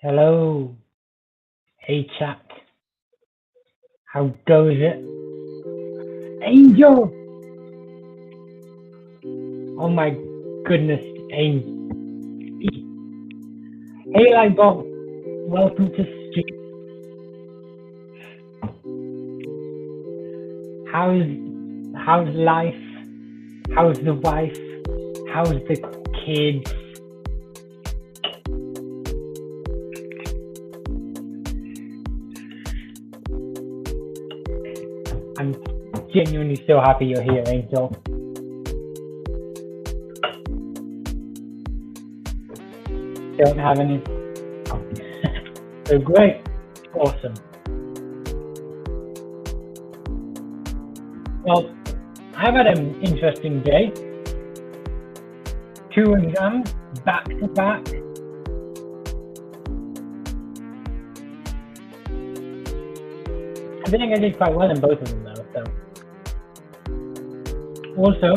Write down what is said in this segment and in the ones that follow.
Hello, hey chat, how goes it? Angel! Oh my goodness, Angel. Hey Lightbulb, welcome to stream. How's life? How's the wife? How's the kids? I'm genuinely so happy you're here, Angel. Don't have any. So great, awesome. Well, I've had an interesting day. 2 exams back to back. I think I did quite well in both of them though. So. Also,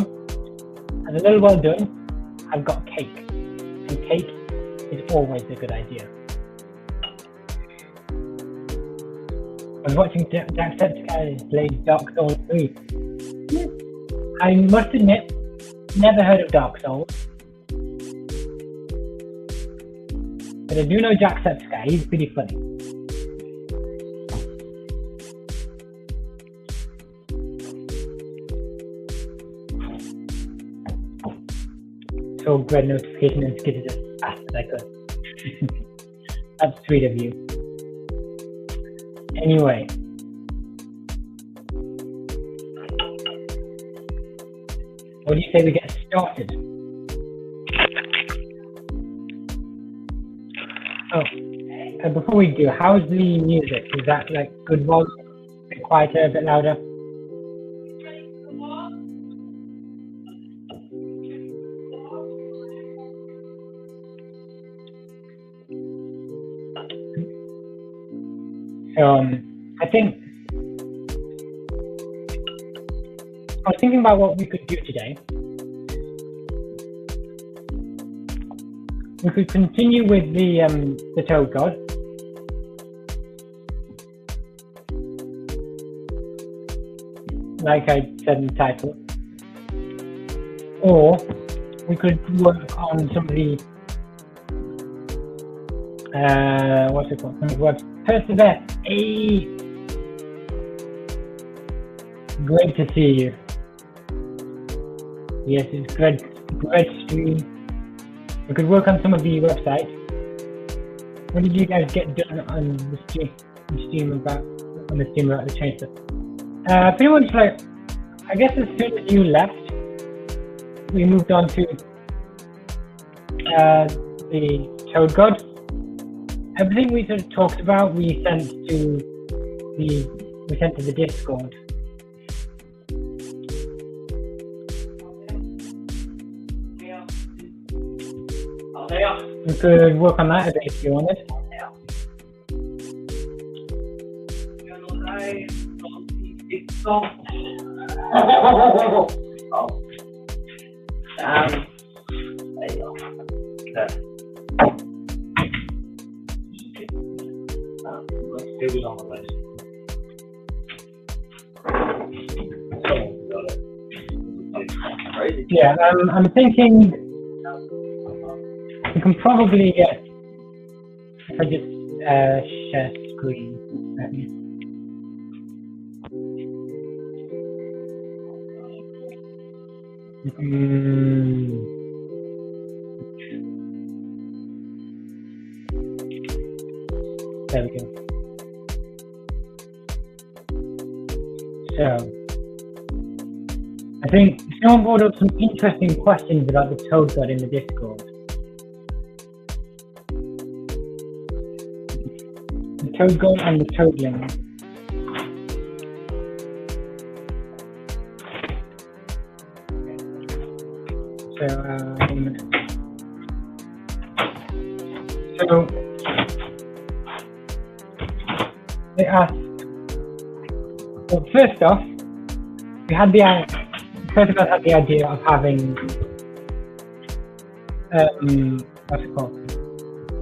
as a little well done, I've got cake. And cake is always a good idea. I was watching GredtheAceAllay play Dark Souls 3. I must admit, never heard of Dark Souls. But I do know GredtheAceAllay, he's pretty funny. So Gred notification and skidded as fast as I could. That's sweet of you. Anyway. What do you say we get started? Oh, before we do, how's the music? Is that like good volume? A bit quieter, a bit louder? I think I was thinking about what we could do today. We could continue with the Toad God. Like I said in the title. Or we could work on some of the what's it called? Some of the words. Persevere. Hey. Great to see you. Yes, it's great stream. We could work on some of the website. What did you guys get done on the stream about the change stuff? Pretty much like, I guess as soon as you left, we moved on to the Toad God. Everything we sort of talked about, we sent to the Discord. We could work on that a bit if you wanted. Yeah, I'm thinking we can probably get, if I just share screen. There we go. So, I think someone brought up some interesting questions about the Toad God in the Discord. The Toad God and the Toadling. So, 1 minute. So, they asked, well, first off, we had the idea of having, what's it called?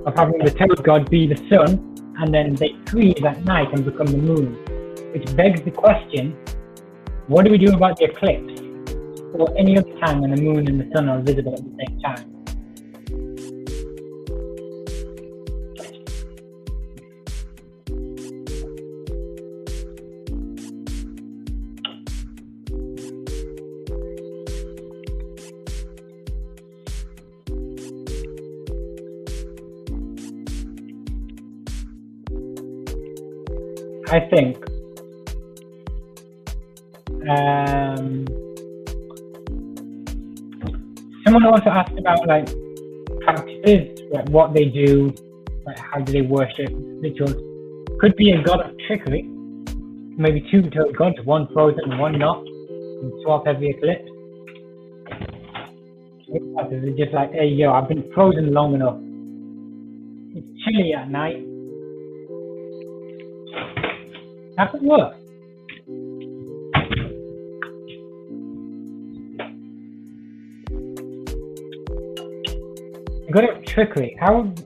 of having the toad god be the sun, and then they freeze at night and become the moon. Which begs the question, what do we do about the eclipse, or any other time when the moon and the sun are visible at the same time? I think someone also asked about like practices, like what they do, like how do they worship, rituals. Could be a god of trickery, maybe two toad gods, one frozen and one not, and swap every eclipse. It's just like, hey yo, I've been frozen long enough. It's chilly at night. That could work. God of trickery. How would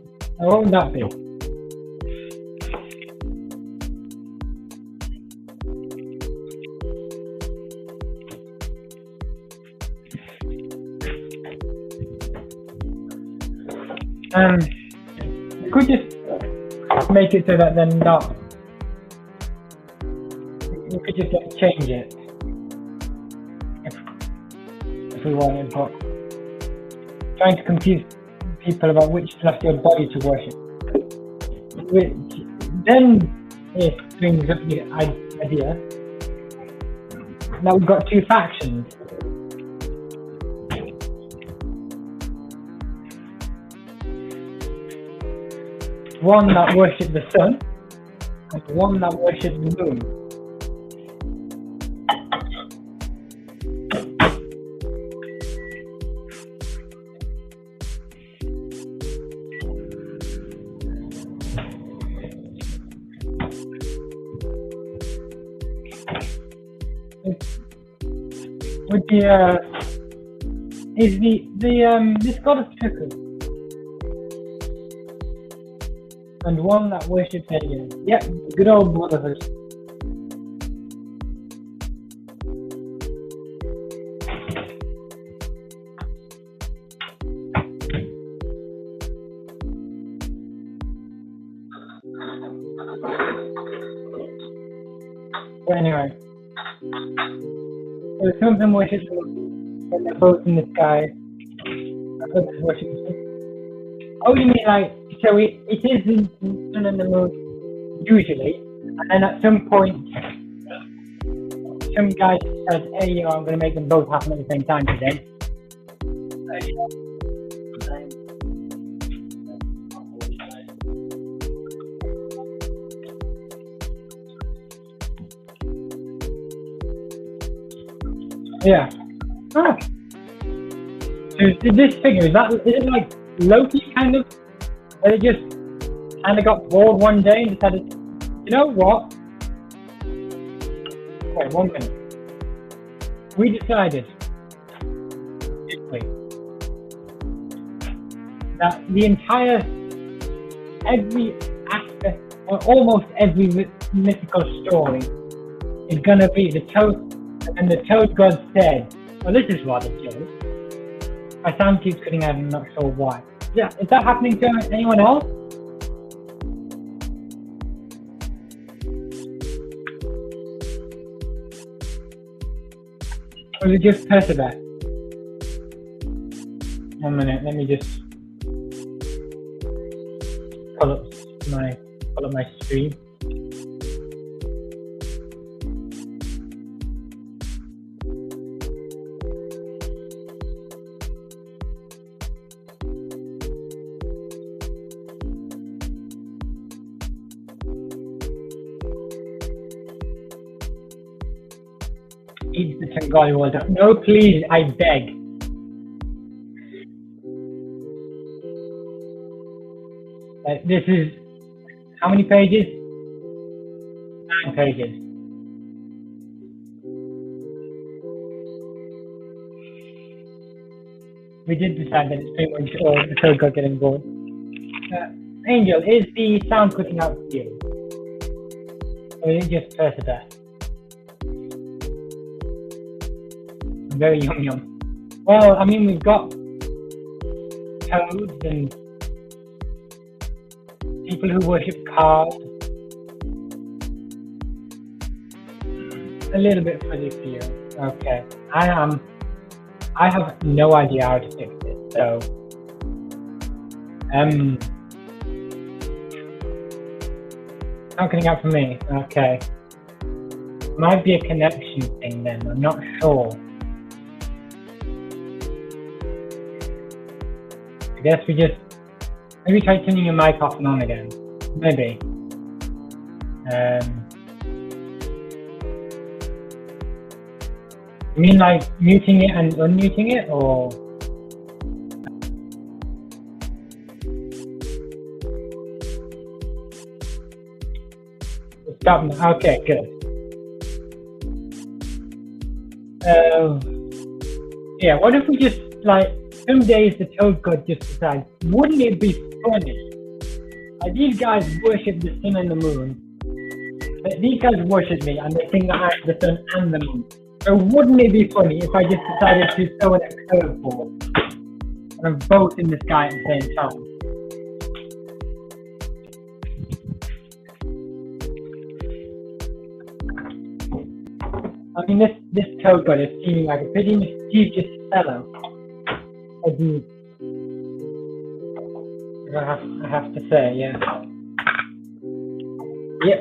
that be? You could just make it so that they're not. We could just like change it if we wanted, but trying to confuse people about which celestial body to worship. Then it brings up the idea that we've got two factions. One that worships the sun and one that worships the moon. Would is this god of trickery and one that worships aliens? Yep, good old brotherhood. But anyway. So some of them worship the moon, when they're both in the sky, others worship the sun. Oh, you mean like, so it is the sun and the moon, usually, and then at some point, some guy says, hey, yo, I'm going to make them both happen at the same time today. Yeah. Ah. So this figure, is it like Loki kind of? Where they just kind of got bored one day and decided, you know what? Wait, 1 minute. We decided that every aspect, or almost every mythical story is going to be the toad. And the toad god said, well, this is rather silly. My sound keeps cutting out and I'm not sure why. Yeah, is that happening to anyone else? Or is it just persevere? 1 minute, let me just pull up my stream. Eat the Taangali world. No, please, I beg. This is how many pages? 9 pages. We did decide that it's pretty much all the toad god getting bored. Angel, is the sound cutting out for you? Or is it just Persever? Very yum. Well, I mean, we've got toads and people who worship cars. A little bit fuzzy for you. Okay. I have no idea how to fix it, so not coming out for me. Okay. Might be a connection thing then, I'm not sure. I guess we just maybe try turning your mic off and on again. Maybe. You mean like muting it and unmuting it, or? Stop now. Okay, good. Yeah, what if we just like some days the Toad God just decides, wouldn't it be funny? Like these guys worship the sun and the moon. But these guys worship me and they think that I'm the sun and the moon. So wouldn't it be funny if I just decided to throw in a curveball and I'm both in the sky at the same time? I mean, this Toad God is seeming like a pretty mischievous fellow. I have to say, yeah. Yep.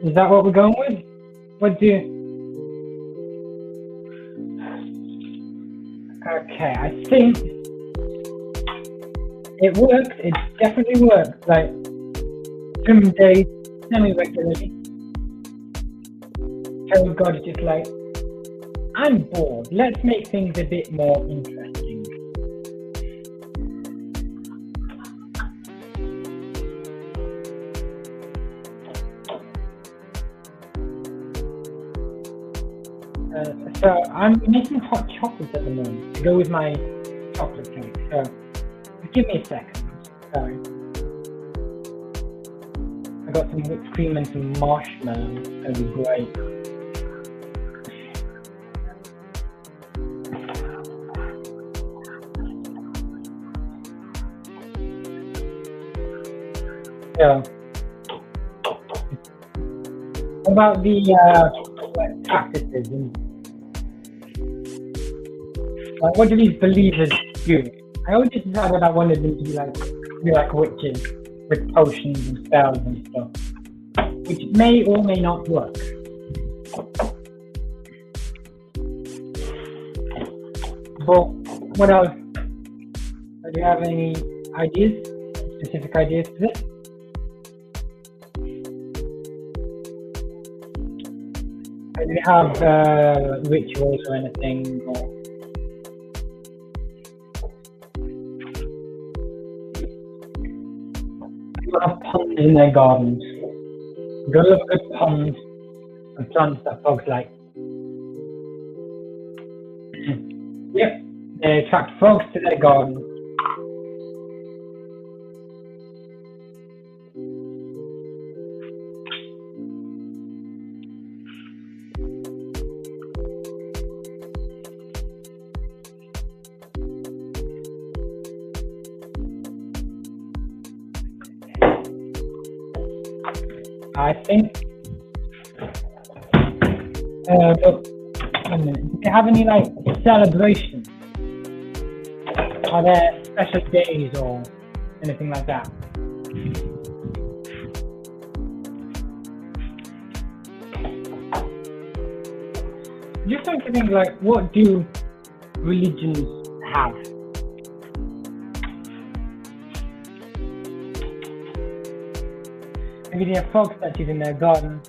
Is that what we're going with? What do you... Okay, I think it works. It definitely works. Like some days, semi-regularly. Toad God is just like, I'm bored. Let's make things a bit more interesting. So I'm making hot chocolate at the moment to go with my chocolate cake. So give me a second. Sorry. I got some whipped cream and some marshmallows. That'd be great. So, what about the practices and what do these believers do? I always decided I wanted them to be like witches with potions and spells and stuff, which may or may not work. But what else? Do you have any ideas? Specific ideas for this? Do you have rituals or anything? Or people have ponds in their gardens. Go look at good ponds and plants that folks like. Yep, they attract frogs to their gardens. I think, look, a minute. Do they have any like celebrations? Are there special days or anything like that? Just trying to think, like, what do religions have? Maybe they have frog statues in their garden.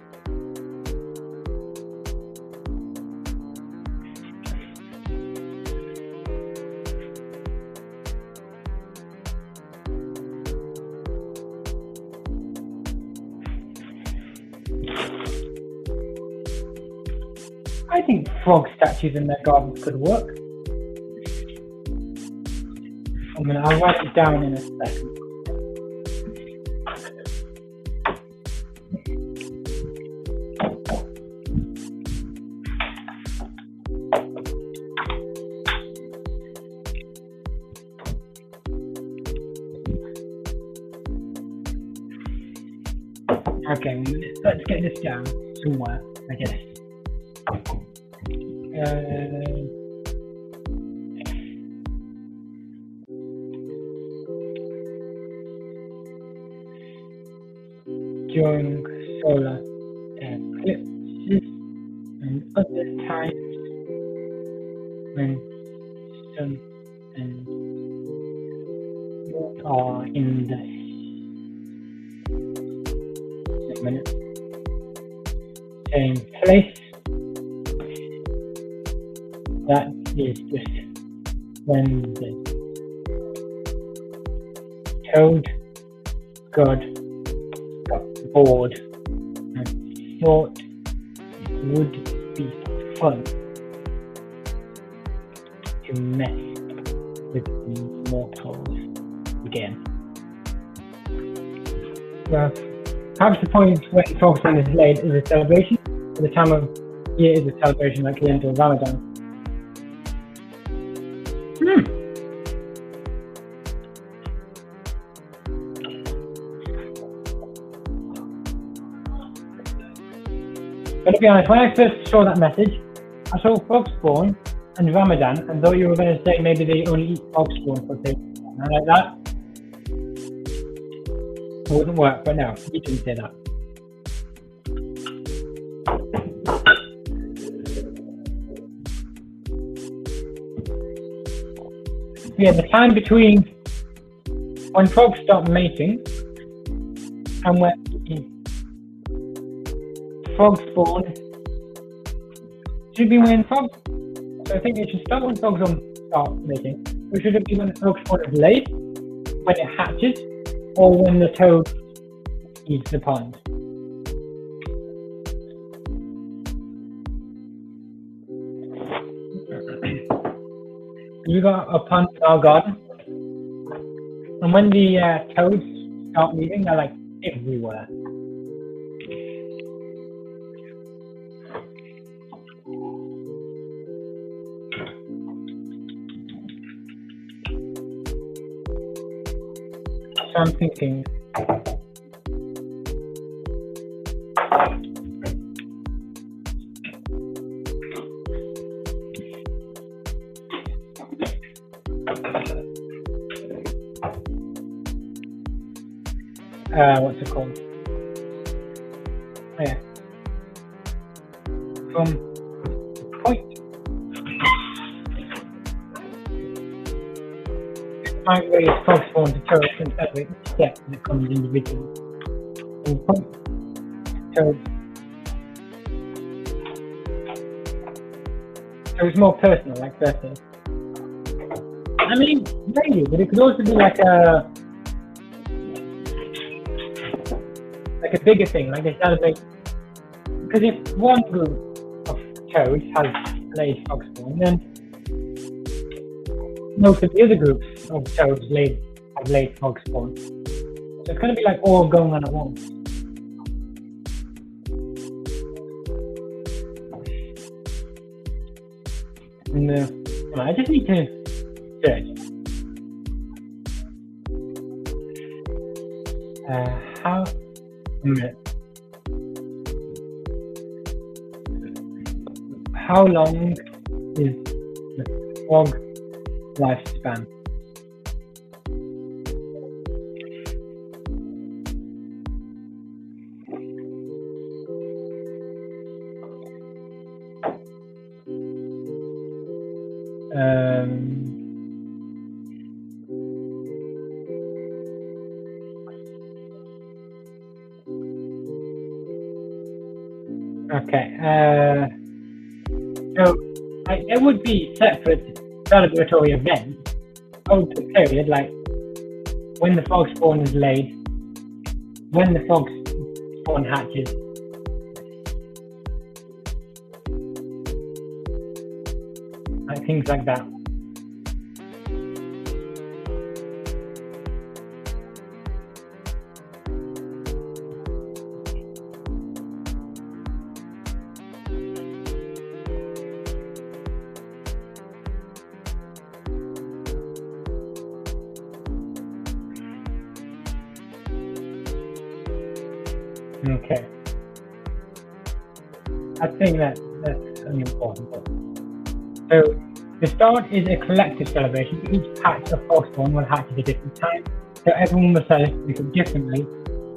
I think frog statues in their gardens could work. I'll write it down in a second. Okay, let's get this down somewhere, I guess. During solar eclipses and other times when sun and moon are in the same place, that is just when the toad god got bored and thought it would be fun to mess with mortals again. Well, perhaps the point when focusing is laid is a celebration. At the time of year is a celebration like the end of Ramadan. But to be honest, when I first saw that message, I saw frogs spawn and Ramadan, and thought you were going to say maybe they only eat frog spawn for things. And like that, it wouldn't work, but no, you didn't say that. Yeah, the time between when frogs stop mating and when frogs spawn should be when frogs. So I think it should start when frogs start mating. Or should it be when the frog spawn is laid, when it hatches, or when the toad eats the pond? You got a pond in our garden, and when the toads start moving, they're like everywhere. So I'm thinking, what's it called? Oh, yeah. From the point might raise frog spawn to toads and every step that comes individually. From the point to toads. So it's more personal, like birthday. I mean, maybe, but it could also be like a bigger thing, like they celebrate. Because if one group of toads has laid frog spawn, then most of the other groups of toads have laid frog spawn. So it's going to be like all going on at once. And I just need to search. How long is the frog lifespan? Okay. So there would be separate celebratory events over the period, like when the frog spawn is laid, when the frog spawn hatches, like things like that. Okay. I think that's an important point. So the start is a collective celebration. Each patch of Forspawn will hatch at a different time, so everyone will celebrate it differently,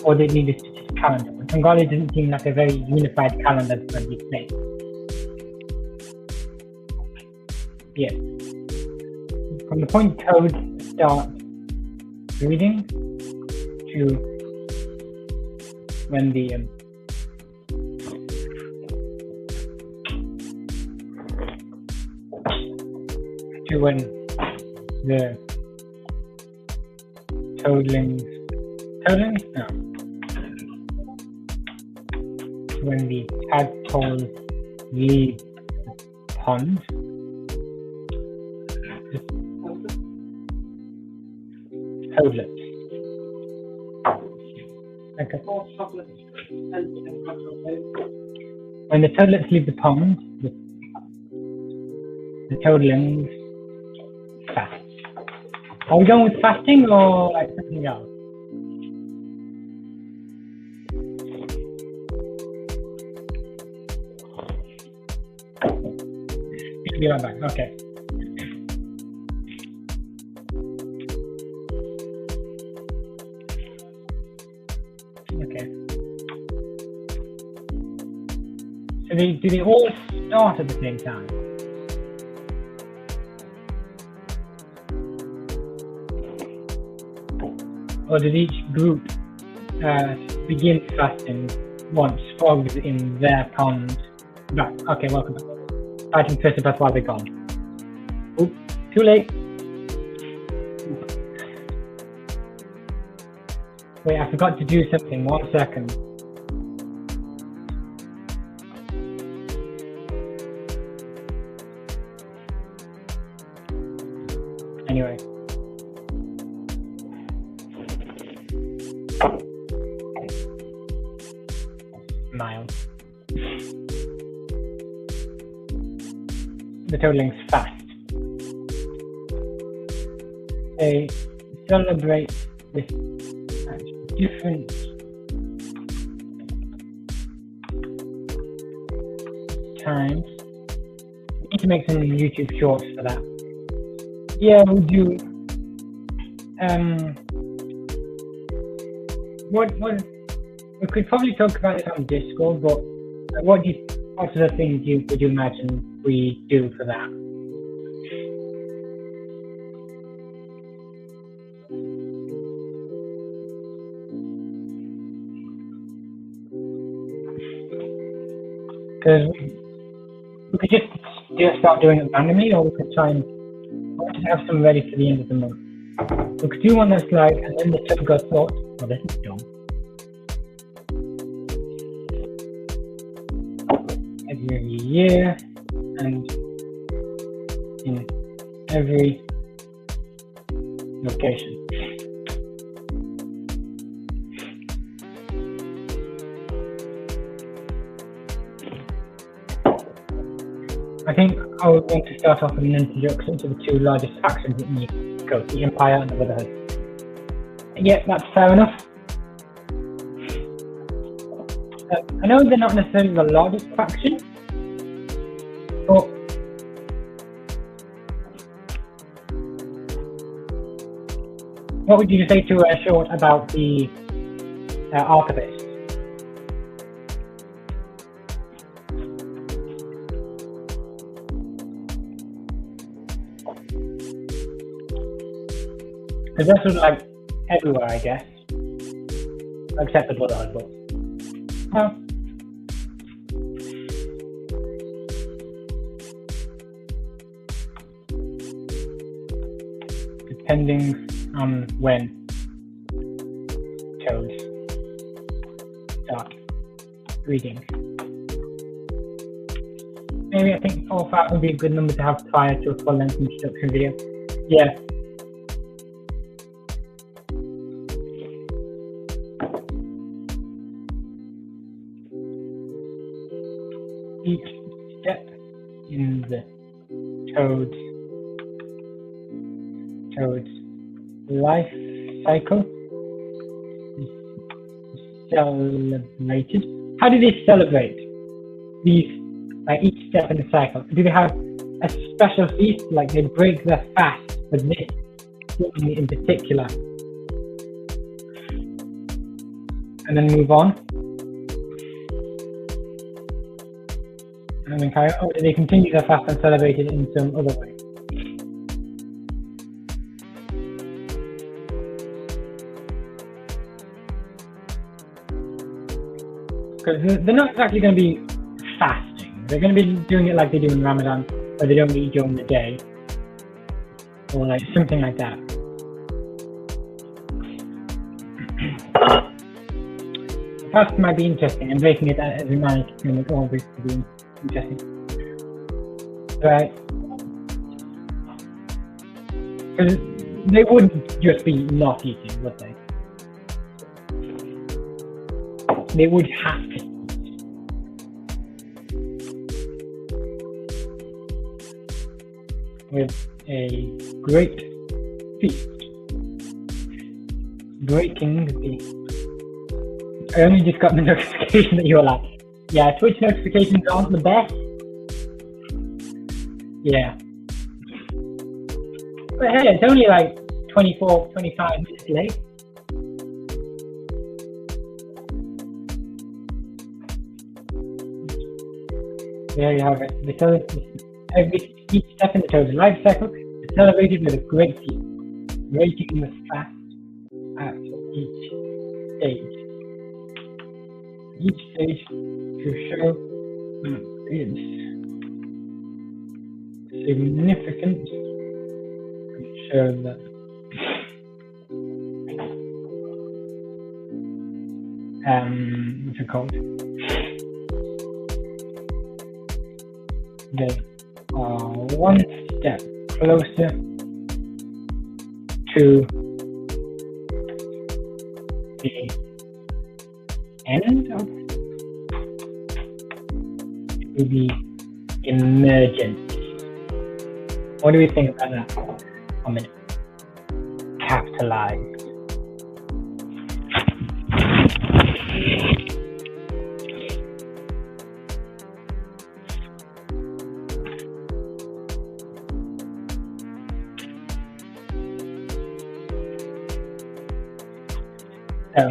or they need a specific calendar. But Taangali doesn't seem like a very unified calendar that's going to be played. Yeah. From the point toads start breeding to when the toadlings? No. When the tadpoles leave the pond, toadlets. Okay. When the toadlets leave the pond, the toadlings fast. Are we going with fasting or like something else? Be right back. Okay. Okay. So do they all start at the same time? Or does each group begin fasting once frogs in their pond? Right. Okay. Welcome back. Fighting first, that's why they're gone. Oop, too late. Wait, I forgot to do something. 1 second. Anyway. Miles. The toadlings fast. They celebrate with different times. We need to make some YouTube shorts for that. Yeah, we'll do. What we could probably talk about it on Discord, but what sort of things would you imagine we do for that? Because we could just start doing it randomly, or we could try and have some ready for the end of the month. We could do one that's like, and then the toad got thought, oh, this is dumb. Every year and in every location. I think I would want to start off with an introduction to the two largest factions in the Coast, the Empire and the Brotherhood. Yeah, that's fair enough. I know they're not necessarily the largest faction, but what would you say to a short about the archivist? Because that's sort of like everywhere, I guess, except the Brotherhood, but. Well, depending on when toads start breeding. Maybe I think 4 or 5 would be a good number to have prior to a full-length introduction video. Yeah. Each step in the toad's life cycle is celebrated. How do they celebrate these, like each step in the cycle? Do they have a special feast, like they break their fast for this thing in particular, and then move on? And then carry on, or do they continue their fast and celebrate it in some other way? Because they're not exactly going to be fasting. They're going to be doing it like they do in Ramadan, where they don't eat during the day, or like something like that. Fast might be interesting, and breaking it as a night can always be interesting, right? Because they wouldn't just be not eating, would they? They would have to eat. With a great feast. Breaking the... I only just got the notification that you were like, yeah, Twitch notifications aren't the best. Yeah. But hey, it's only like 24, 25 minutes late. There you have it. Each step in the Toad's life cycle is celebrated with a great feast, rating the fast at each stage. Each stage to show its significance and show that what's it called? They are one step closer to the end of the emergence. What do we think about that? A minute. Capitalized. So,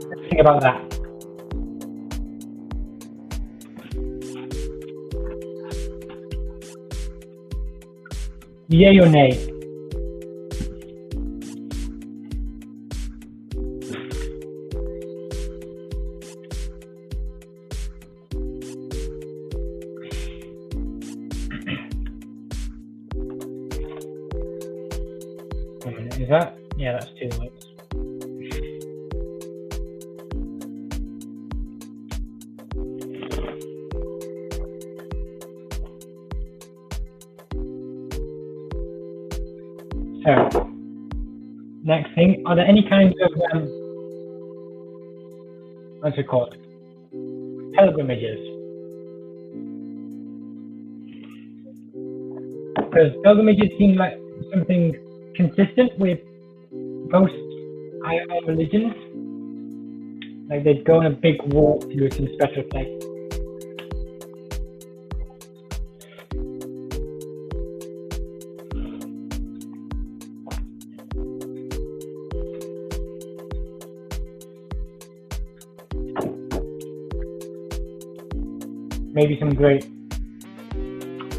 let's think about that. Yay or nay? Is that? Yeah, that's 2 votes. So, next thing, are there any kinds of, what's it called? Pilgrimages. Because pilgrimages seem like something consistent with most IR religions. Like they'd go on a big walk to some special place. Maybe some great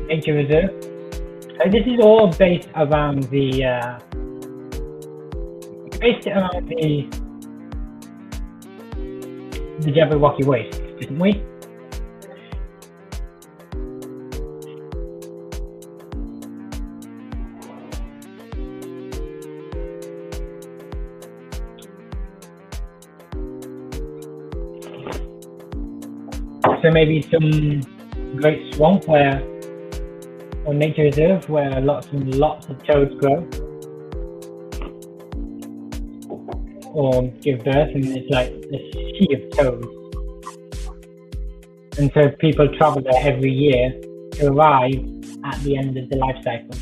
nature reserve. This is all based around the Jabberwocky Waste, didn't we? So maybe some great swamp or nature reserve where lots and lots of toads grow or give birth, and it's like a sea of toads. And so people travel there every year to arrive at the end of the life cycle.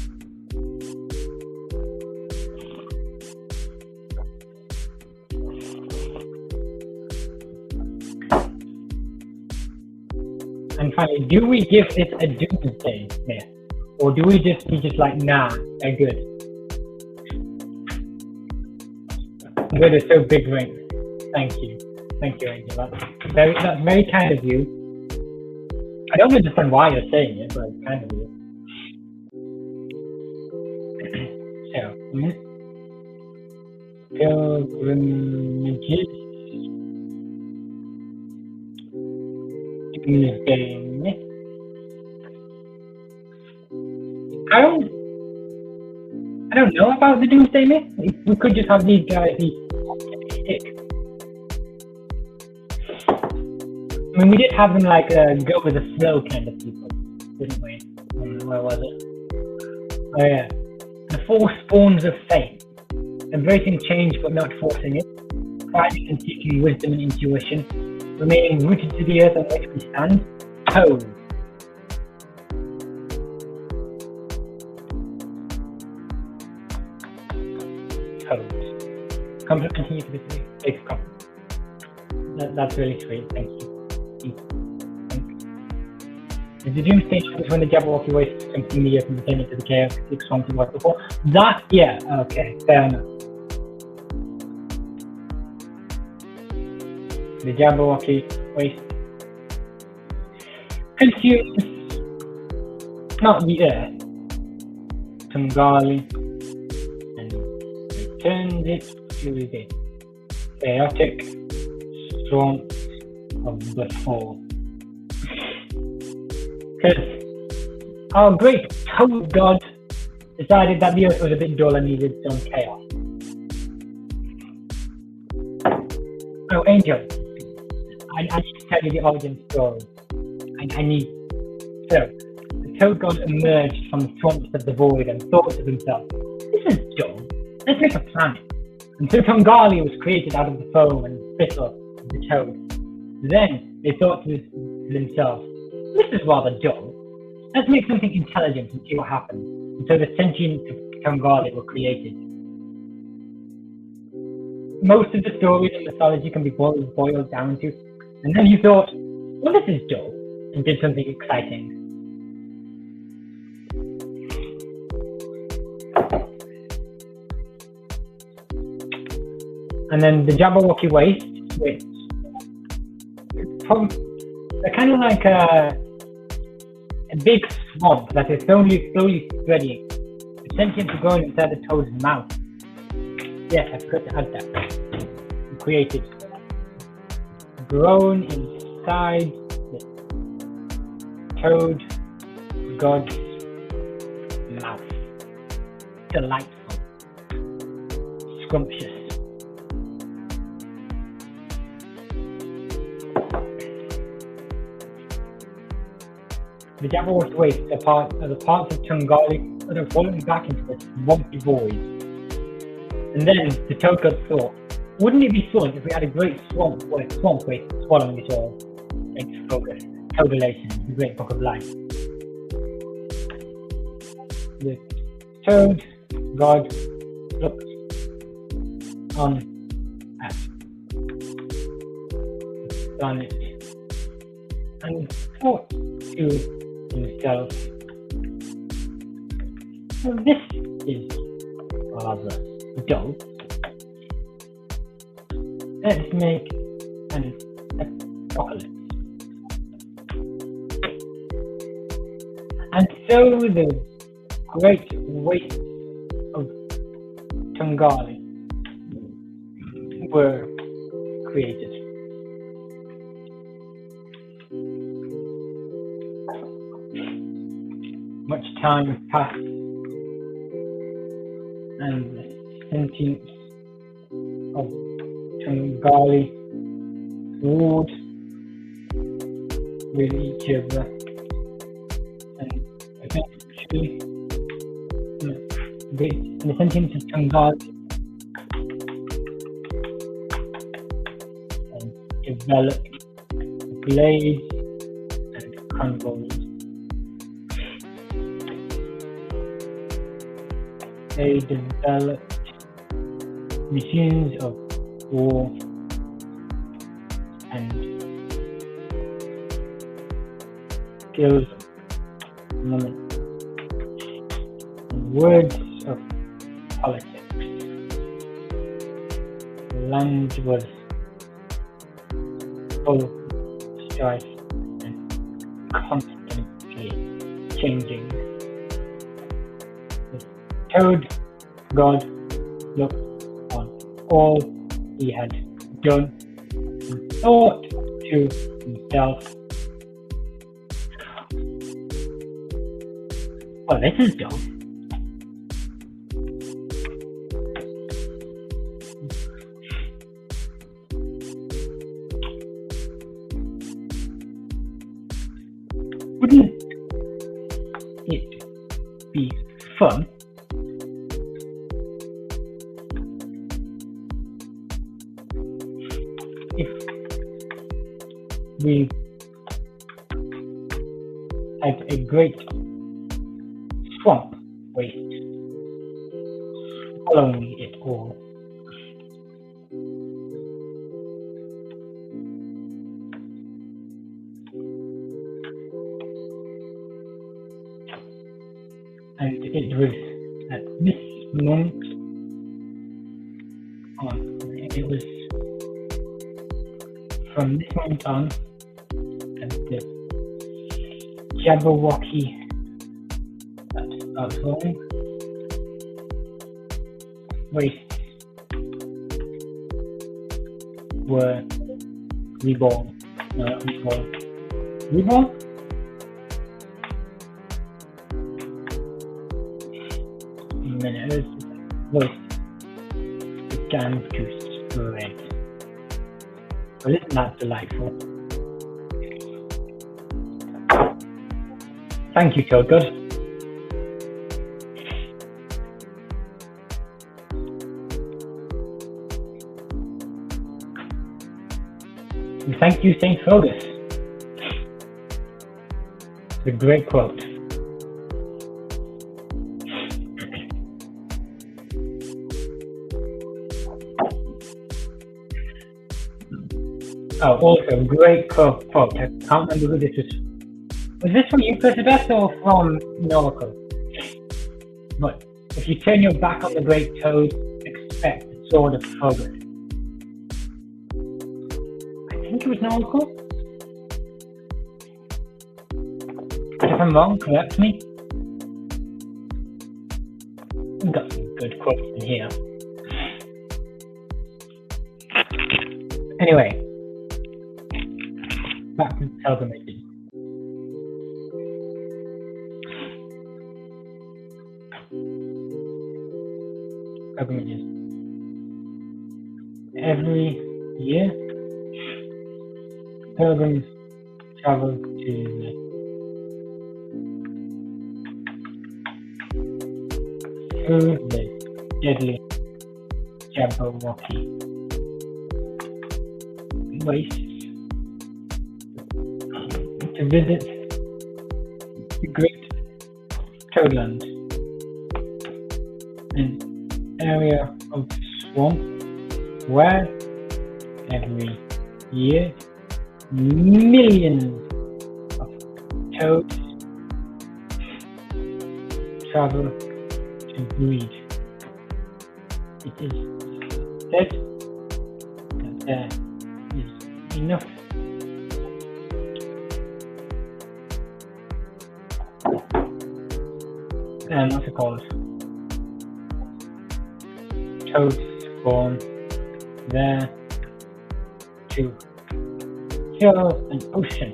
And finally, do we give this a doomsday myth? Or do we just be like, nah, they're good? Good is so big ring. Thank you. Thank you, Angel. That's very kind of you. I don't understand why you're saying it, but it's kind of you. So, pilgrimages. Doomsday myth. I don't know about the doomsday myth. We could just have these guys be optimistic. I mean, we did have them like go with the flow kind of people, didn't we? Where was it? Oh yeah, the four spawns of fate: embracing change but not forcing it, finding and seeking wisdom and intuition, remaining rooted to the earth on which we stand. Toad. Continue to be big compliment. That's really sweet. Thank you. Is the doomsday is when the Jabberwocky wastes something the earth and return it to the chaos it swamp was before? That, yeah, okay, fair enough. The Jabberwocky waste consumes not the earth, Taangali, and returns it to the chaotic swamp of the fall. Because our great toad god decided that the earth was a bit dull and needed some chaos. Oh, Angel, I need to tell you the origin story. So, the toad god emerged from the swamps of the void and thought to himself, this is dull, let's make a planet. And so Taangali was created out of the foam and spittle of the toad. Then they thought to themselves, this is rather dull. Let's make something intelligent and see what happens. And so the sentient Taangali were created. Most of the stories and mythology can be boiled down to, and then he thought, well, this is dull, and did something exciting. And then the Jabberwocky waste, which they're kind of like a big swamp that is slowly spreading. The sentience is growing inside the toad's mouth. Yes, I forgot to add that. Created. Grown inside the toad god's mouth. Delightful. Scrumptious. The Jabberwocky waste are the parts of Taangali that are falling back into the swampy void. And then the toad god thought, wouldn't it be fun if we had a great swamp waste swallowing it all? Thanks for focus. Toadalation, the great book of life. The toad god looked on at the planet and thought to himself, well, this is rather dull. Let's make an apocalypse. And so the great waste of Taangali were created. Much time passed, and the sentience of Taangali warred with each other, and eventually the sentience of Taangali developed blades convoys. They developed machines of war and skills and words of politics. The land was full of strife and constantly changing. The Toad God looked on all he had done and thought to himself, "Well, this is dumb. Wouldn't it be fun if we had a great swamp waste following it all?" And it was at this moment, it was from this moment on, that the Jabberwocky that are home wastes were reborn. No, not reborn. Reborn? And then it was began to spread. Well, isn't that delightful? Thank you, Toad God. And thank you, St. Fergus. It's a great quote. Oh, also, great quote. I can't remember who this was. Was this from you, Elizabeth, or from an oracle? But if you turn your back on the great toad, expect the sword of progress. I think it was an oracle. If I'm wrong, correct me. We've got some good quotes in here. Anyway, back to pilgrimages. Pilgrimages. Every year, pilgrims travel to through the deadly Jabberwocky wastes to visit the Great Toadland, an area of swamp where every year millions of toads travel to breed. It is said that there is enough what's it called? Toads spawn there to fill an ocean.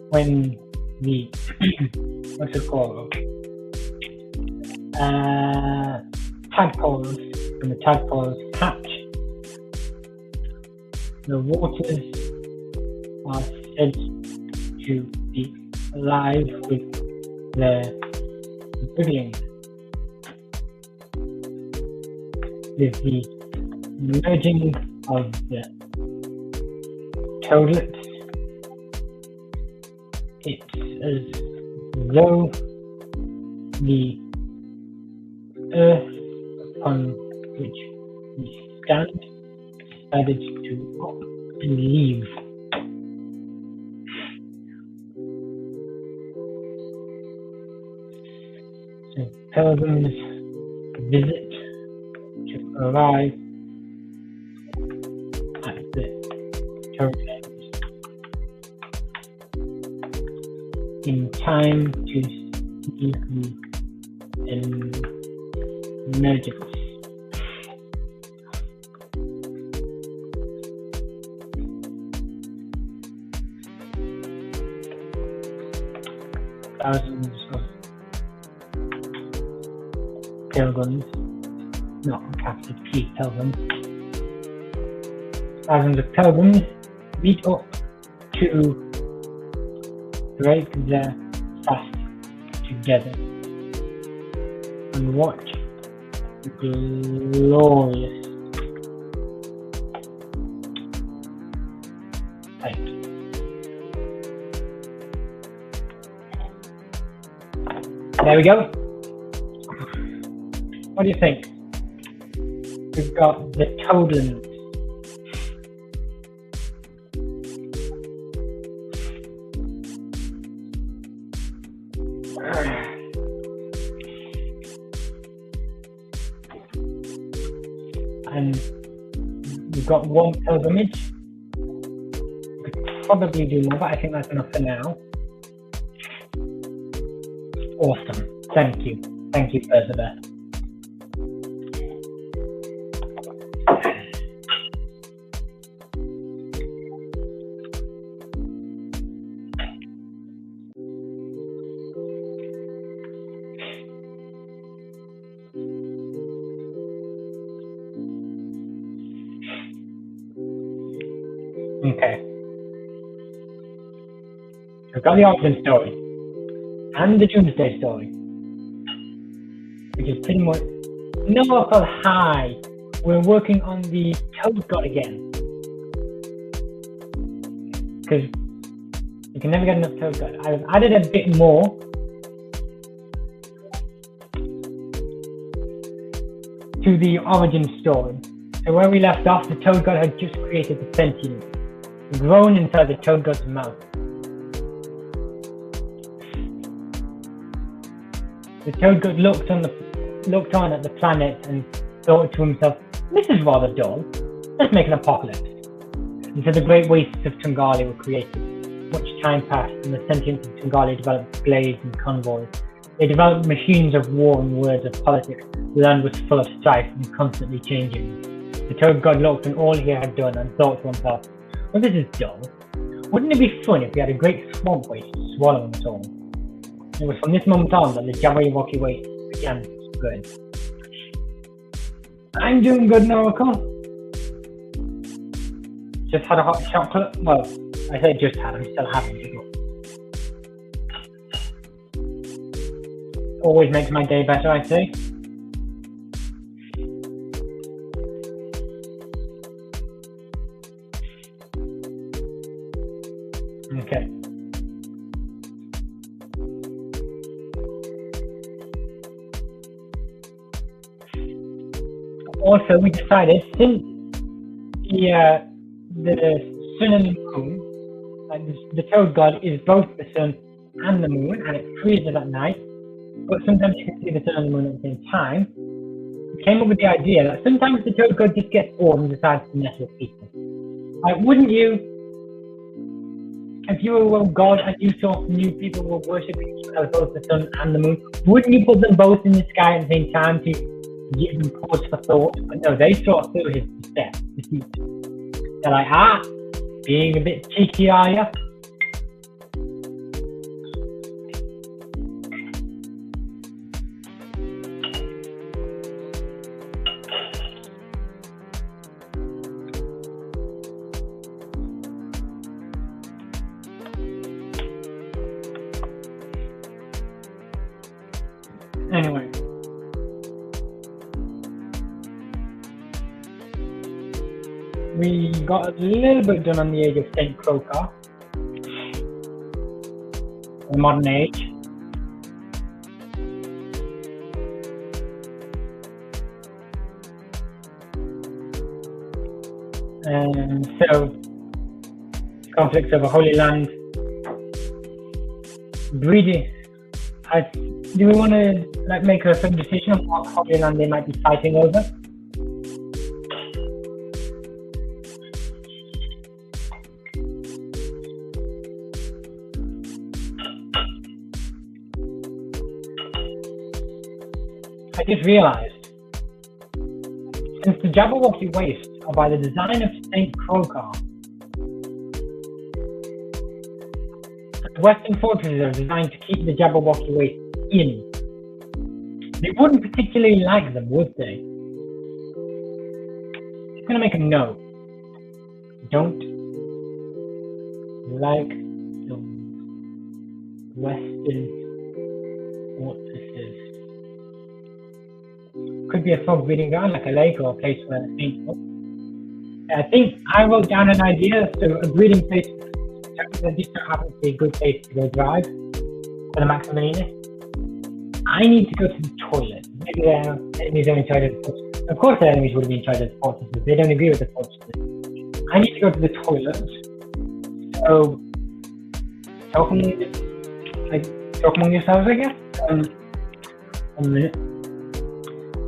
When the what's it called? Tadpoles, when the tadpoles hatch, the waters are said to be alive with their breeding. With the merging of the toadlets. It's as though the earth upon which we stand decided to up and leave. So pilgrims visit to arrive at the toadlet in time to see the emergence. Thousands of pilgrims, not capital P pilgrims, thousands of pilgrims meet up to break their fast together and watch the glorious sight. There we go. What do you think? We've got the toadlands. And we've got one pilgrimage. We could probably do more, but I think that's enough for now. Awesome. Thank you. Thank you, Elizabeth. Okay. We've got the origin story and the Doomsday story, which is pretty much Oracle High. We're working on the Toad God again, because you can never get enough Toad God. I've added a bit more to the origin story. So where we left off, the Toad God had just created the sentient, grown inside the Toad God's mouth. The Toad God looked on at the planet and thought to himself, "This is rather dull. Let's make an apocalypse." And so the great wastes of Taangali were created. Much time passed, and the sentients of Taangali developed glades and convoys. They developed machines of war and words of politics. The land was full of strife and constantly changing. The Toad God looked on all he had done and thought to himself, "Well, this is dull. Wouldn't it be fun if we had a great swamp waste swallowing us all?" It was from this moment on that the Jabberwocky waste began to spread. I'm doing good, Oracle. Just had a hot chocolate. Well, I say just had, I'm still having it. Always makes my day better, I say. Okay. Also, we decided, since the sun and the moon, the Toad God is both the sun and the moon, and it freezes at night, but sometimes you can see the sun and the moon at the same time. We came up with the idea that sometimes the Toad God just gets bored and decides to mess with people. Like, wouldn't you, if you were a god and you saw new people were worshipping you as both the sun and the moon, wouldn't you put them both in the sky at the same time to give them pause for thought? But no, they saw through his deceit. They're like, being a bit cheeky, are you? Anyway. We got a little bit done on the age of St. Crocar, the modern age. So, conflicts over Holy Land, breeding. Do we want to make a firm decision on what Holy Land they might be fighting over? I just realised, since the Jabberwocky Wastes are by the design of St. Crocar, the Western fortresses are designed to keep the Jabberwocky Wastes in. They wouldn't particularly like them, would they? I'm going to make a note. Don't like the Western fortresses. Could be a fog breeding ground, like a lake or a place where the saints go. I think I wrote down an idea, so a breeding place that just happens to be a good place to go drive for the Maximilian. I need to go to the toilet. Maybe their enemies are in charge of the fortresses. Of course their enemies would be in charge of the fortresses. They don't agree with the fortresses. I need to go to the toilet. So talk among yourselves, I guess. 1 minute.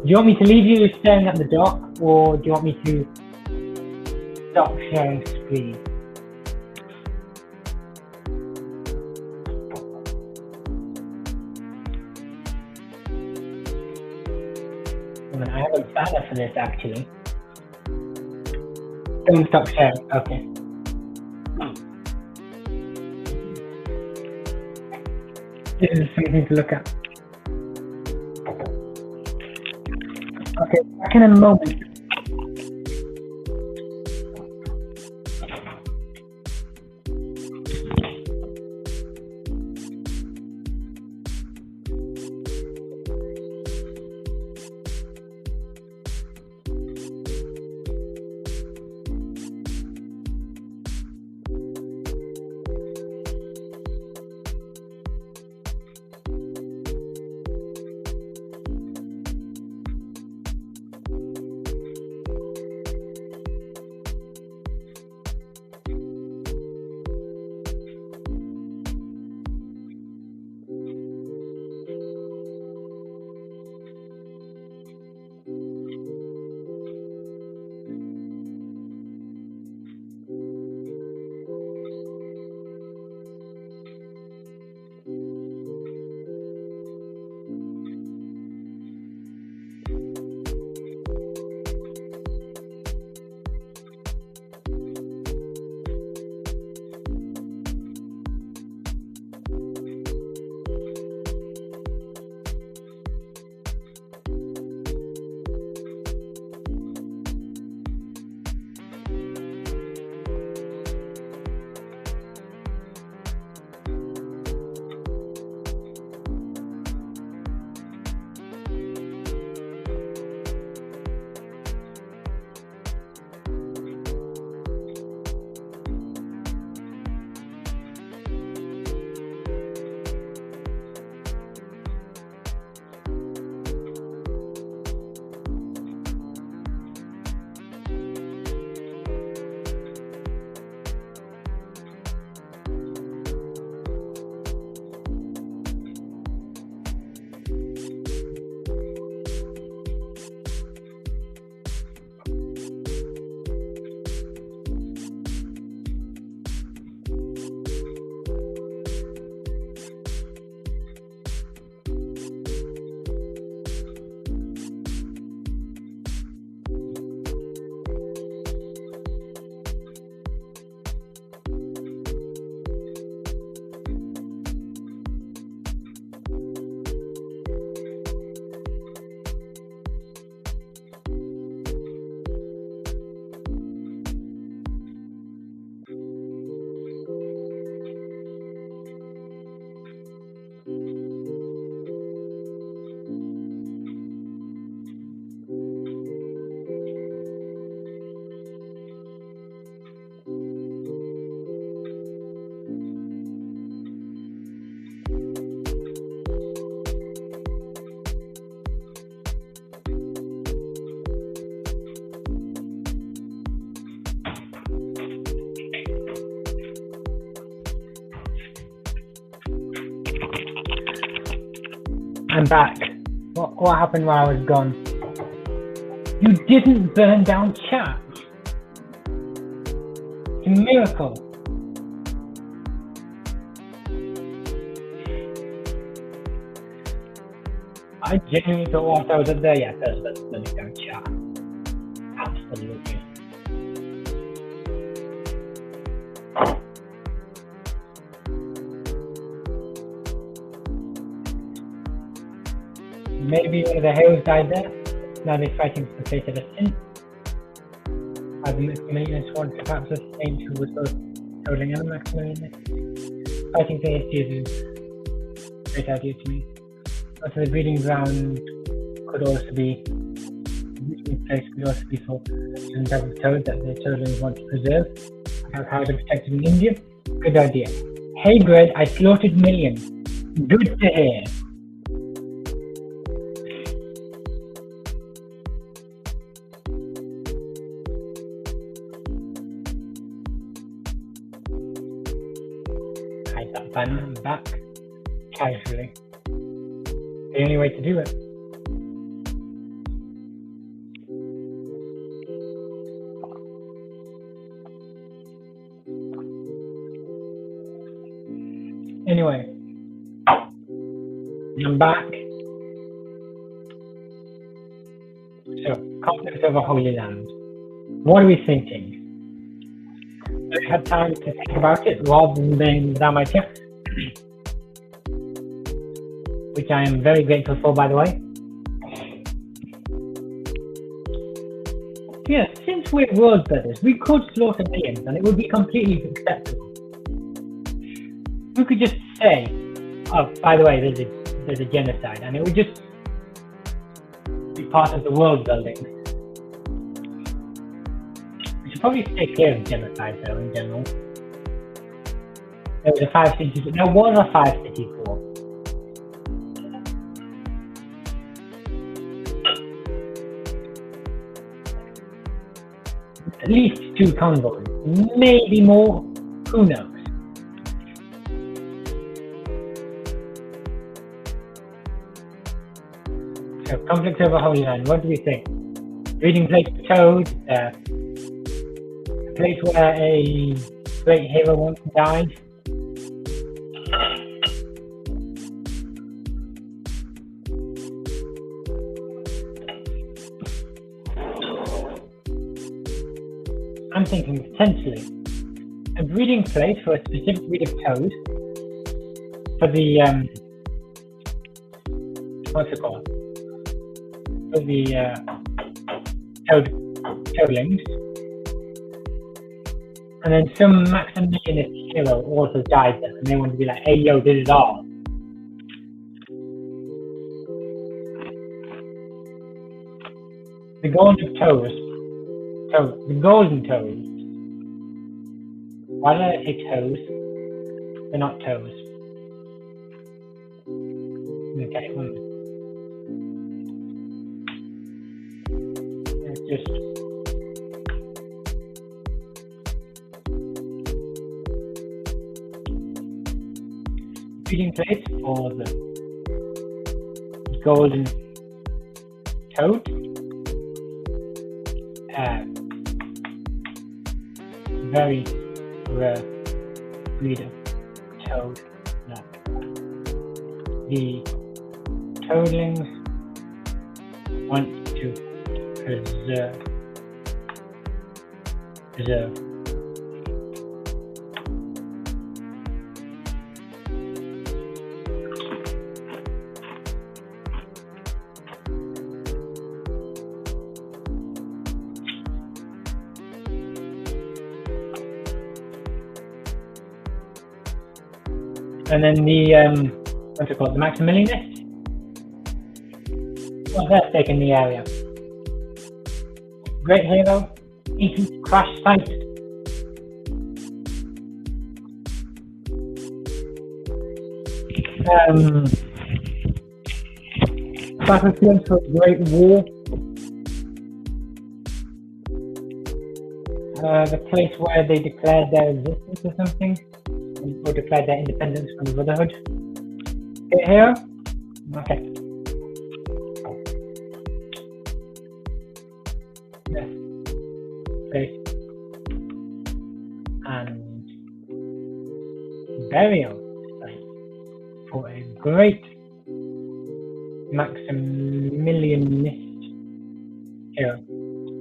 Do you want me to leave you staring at the dock, or do you want me to stop sharing screen? I have a banner for this actually. Don't stop sharing. Okay. This is something to look at. Okay, back in a moment. I'm back. What happened while I was gone? You didn't burn down chat. It's a miracle. I genuinely thought whilst I was up there, yeah, first let's burn down chat. Absolutely. Maybe one of the heroes died there. Now they're fighting for the fate of a sin. As the Maximilian sworn to perhaps a saint who was both totaling and Maximilian. Fighting for history is a great idea to me. Also, the breeding ground could also be place could also be for certain type of toad that the toadlings want to preserve. How they're protected in India. Good idea. Hey Gred, I slaughtered millions. Good to hear. I'm back casually. The only way to do it. Anyway, I'm back. So, conflict over Holy Land. What are we thinking? I had time to think about it rather than being down my tip. Which I am very grateful for, by the way. Yeah, since we're world builders, we could slaughter millions and it would be completely acceptable. We could just say, oh, by the way, there's a genocide, and it would just be part of the world building. We should probably stay clear of genocide, though, in general. There was a 5-city war. At least 2 convoys, maybe more, who knows? So, conflict over Holy Land, what do we think? Breeding place for toads, a place where a great hero once died. I'm thinking potentially a breeding place for a specific breed of toad for the what's it called? For the toadlings, and then some Maximilianist hero also died there, and they want to be like, "Hey, yo, this is all." The golden toads. So, the golden toads. Why did I say toes? They're not toes. Okay, Let's just... feeding place for the golden toad. Very rare breed of toad that the toadlings want to preserve. And then the, what's it called, the Maximilianist? What's their stake in the area? Great hero, ancient crash site. Battlefield for a great war. The place where they declared their existence or something. Or declared their independence from the Brotherhood. Okay, here? Okay. Yes. Place. And burial site for a great Maximilianist hero.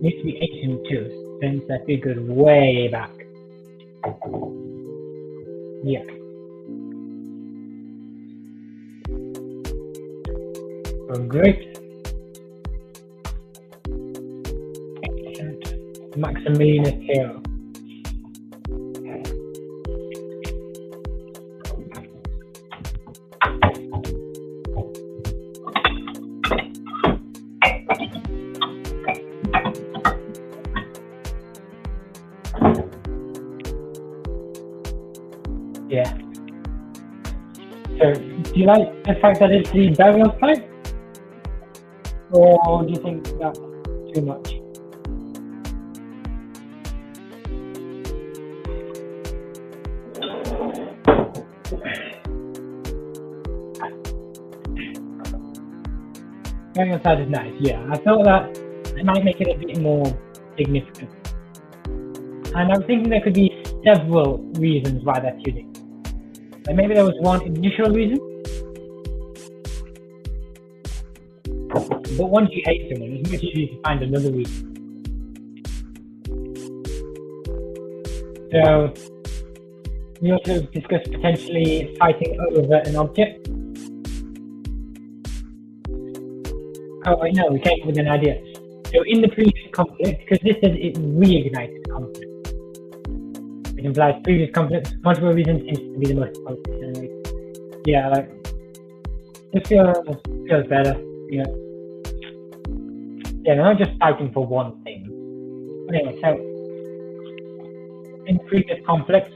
Needs to be ancient too, since I figured way back. Yeah. A great ancient Maximilianist hero. Yeah. So, do you like the fact that it's the burial site? Or do you think that's too much? Burial site is nice, yeah. I thought that it might make it a bit more significant. And I was thinking there could be several reasons why that's unique. Like maybe there was one initial reason, but once you hate someone, it's much easier to find another reason. So, we also discussed potentially fighting over an object. Oh, wait, no, we came up with an idea. So, in the previous conflict, because this says it reignited conflict, it implies previous conflicts. Multiple reasons seems to be the most focused anyway. Yeah, like it feels better, you know. Yeah, they're not just fighting for one thing. Anyway, so in previous conflicts,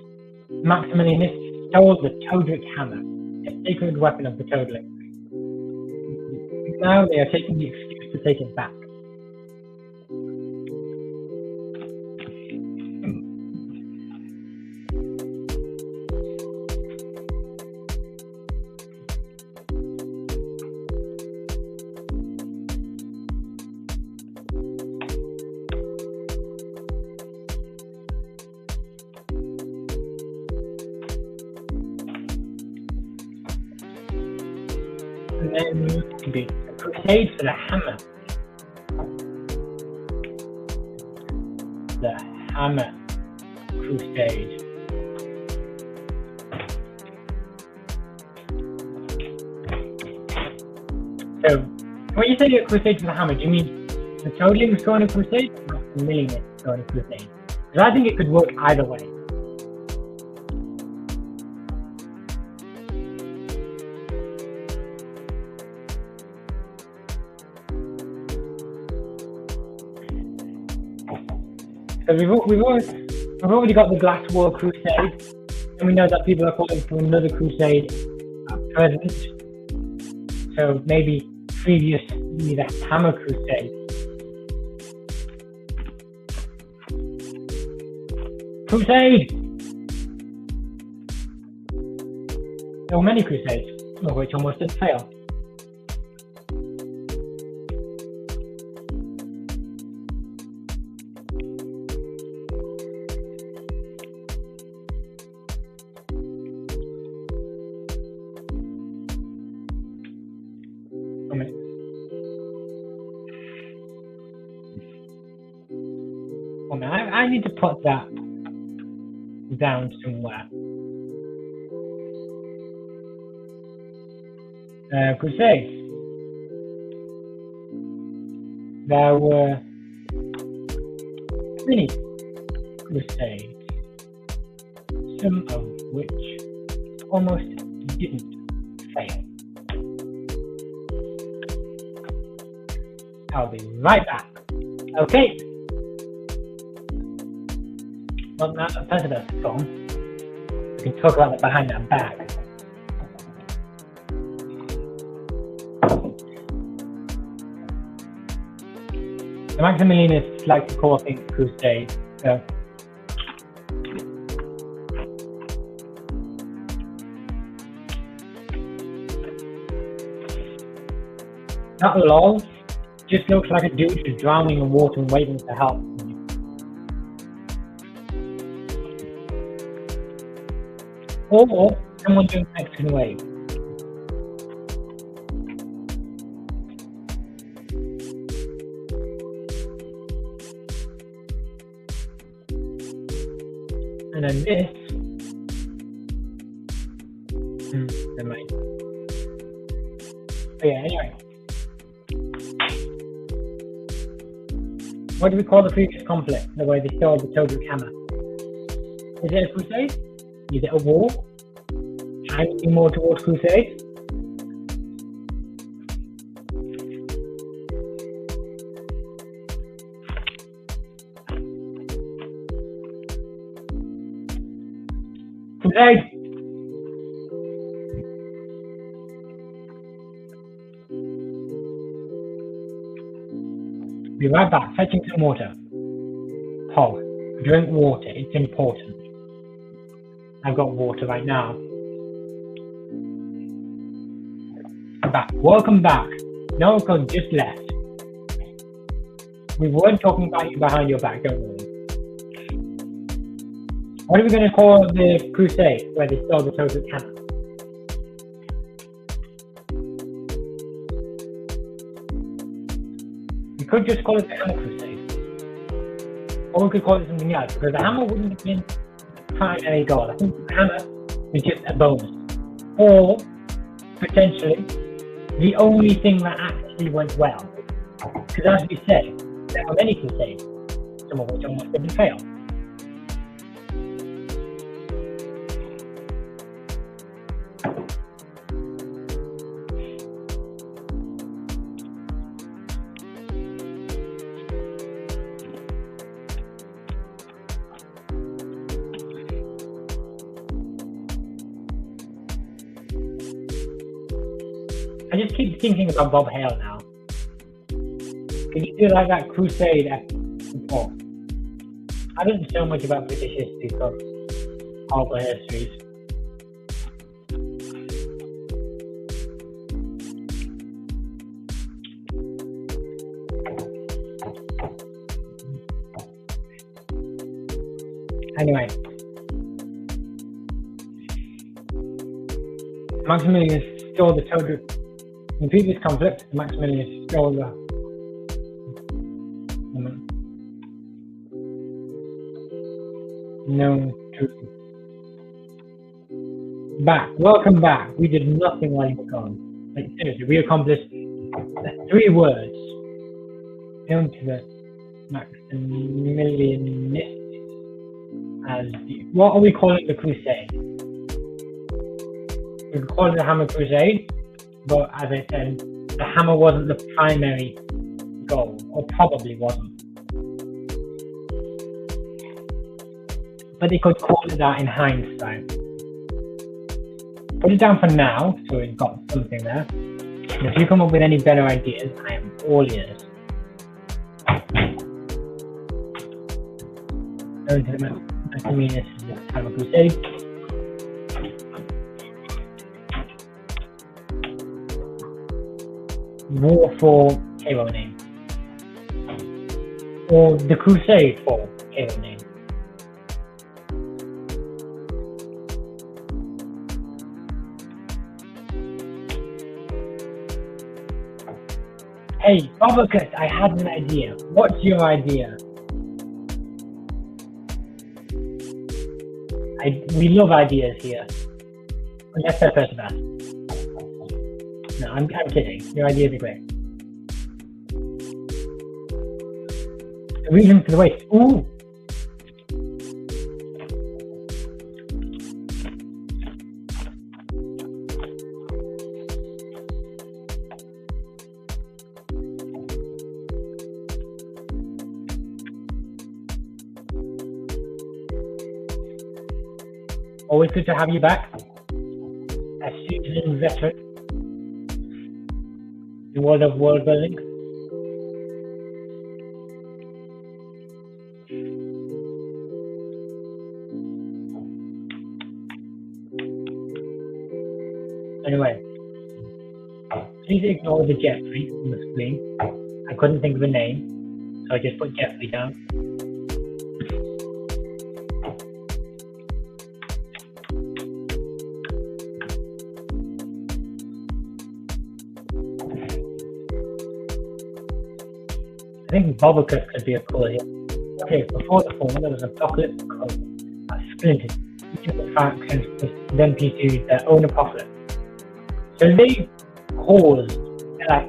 Maximilianists stole the Todric hammer, a sacred weapon of the Toadling. Now they are taking the excuse to take it back. And then it could be a crusade for the hammer. The hammer crusade. So, when you say a crusade for the hammer, do you mean the Toadling was going on a crusade or the Millionaire was going on a crusade? Because I think it could work either way. So we've already got the Glass Wall Crusade, and we know that people are calling for another crusade at present. So maybe previously the Hammer Crusade. Crusade! There were many crusades, some of which almost didn't fail. I need to put that down somewhere. Crusades. There were many crusades, some of which almost didn't fail. I'll be right back. Okay. Well, now that that's gone, we can talk about that behind that bag. The Maximilianists like to call things crusades, so not lol, Just looks like a dude who's drowning in water and waiting for help. Or someone doing Mexican wave. And then this. Never mind. Oh yeah, anyway. What do we call the previous conflict, the way they stole the Tobruk hammer? Is it a crusade? Is it a war? Anything more towards crusade? Crusade! Be right back, fetching some water. Hog, drink water, it's important. I've got water right now. Back, welcome back. No, because just left. We weren't talking about you behind your back, don't worry. What are we going to call the crusade where they stole the Tobruk hammer? We could just call it the Hammer Crusade. Or we could call it something else, because the hammer wouldn't have been the primary goal. I think the hammer is just a bonus. Or, potentially, the only thing that actually went well. Because as we said, there are many crusades, some of which almost didn't fail. I just keep thinking about Bob Hale now. Can you do like that crusade before? I don't know so much about British history from all the histories. Anyway. Maximilian stole the Tobruk. In the previous conflict, Maximilian stole the known to back. Welcome back. We did nothing while you were gone. Like seriously, we accomplished 3 words known to the Maximilianists as the, what are we calling the crusade? We could call it the Hammer Crusade, but as I said, the hammer wasn't the primary goal, or probably wasn't. But they could call it that in hindsight. Put it down for now, so we've got something there. And if you come up with any better ideas, I am all ears. Going to the Maximilianists is the Hammer Crusade. War for hero name. Or the crusade for hero name. Hey, Bobacus, I had an idea. What's your idea? We love ideas here. Unless they're Perseverance. No, I'm kidding. Your ideas are great. The reason for the waste. Ooh! Always good to have you back. A seasoned veteran. The world of world building. Anyway, please ignore the jet stream on the screen. I couldn't think of a name, so I just put Jeffrey down. I think Bobblecliff could be a colour here. Okay, before the fall, there was a apocalypse colour that splintered each of the factions with them to their own apocalypse. So they caused, they're like,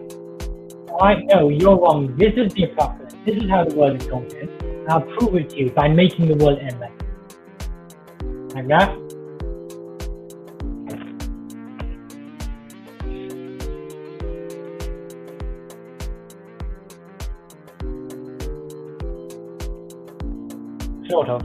alright, no, you're wrong, this is the apocalypse, this is how the world is going to end, and I'll prove it to you by making the world end like that. Sort of.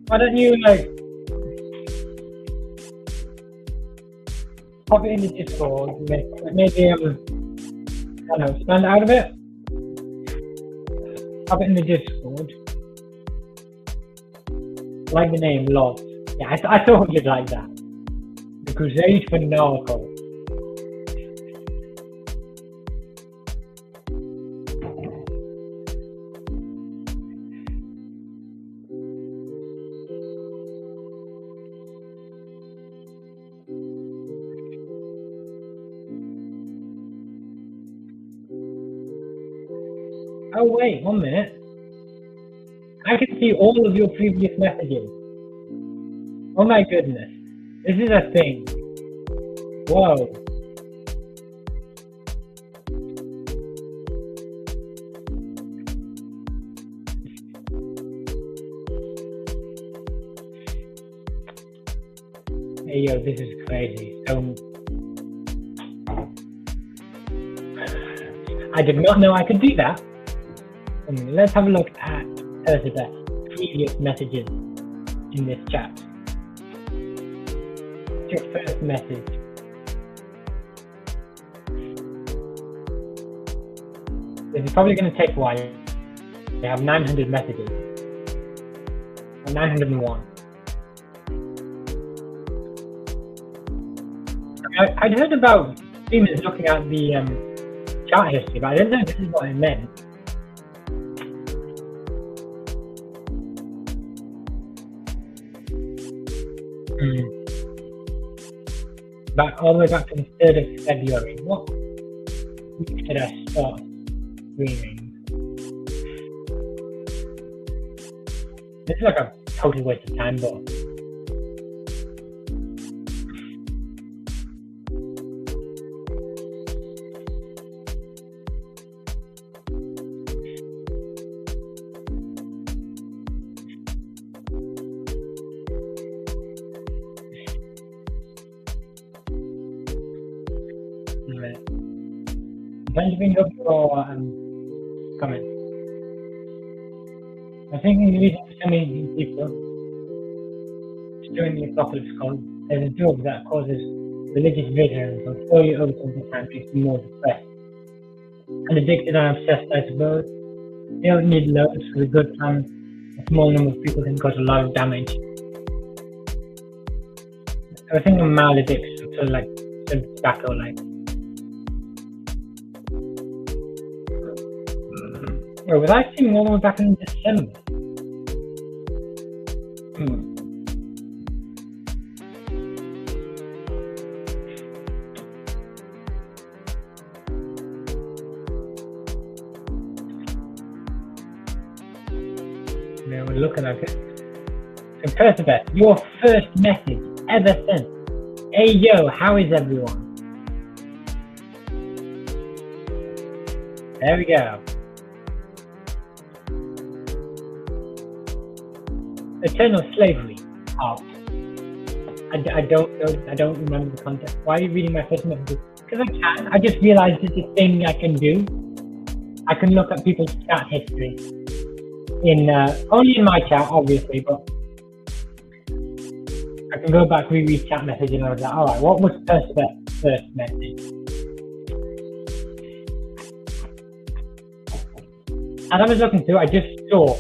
Why don't you pop it in the Discord, maybe I don't know, expand out of it? Pop it in the Discord. Like the name, Lost. Yeah, I thought you'd like that. The Crusade for Narco. Oh wait, 1 minute. I can see all of your previous messages. Oh my goodness. This is a thing. Whoa. Hey yo, this is crazy. I did not know I could do that. Let's have a look at Elizabeth's previous messages in this chat. Your first message. This is probably going to take a while. They have 900 messages. Or 901. I'd heard about streamers looking at the chat history, but I didn't know this is what it meant. Back all the way back to the 3rd of February. What week did I start streaming? This is like a total waste of time, but thank you for your comment. I think the reason for so many people during the apocalypse call, there's a drug that causes religious vigilance or throw you over to the time makes you more depressed. And addicted and obsessed, I suppose. You don't need loads for the good time. A small number of people can cause a lot of damage. I think a mild addiction to like tobacco, like. Well, was I streaming all the way back in December? Yeah, we're looking at it. So, Elizabeth, your first message ever sent. Hey yo, how is everyone? There we go. Eternal slavery. Oh. I don't know. I don't remember the context. Why are you reading my first message? Because I can. I just realized it's a thing I can do. I can look at people's chat history. Only in my chat, obviously, but I can go back, reread chat message, and I was like, alright, what was Percival first message. As I was looking through, I just saw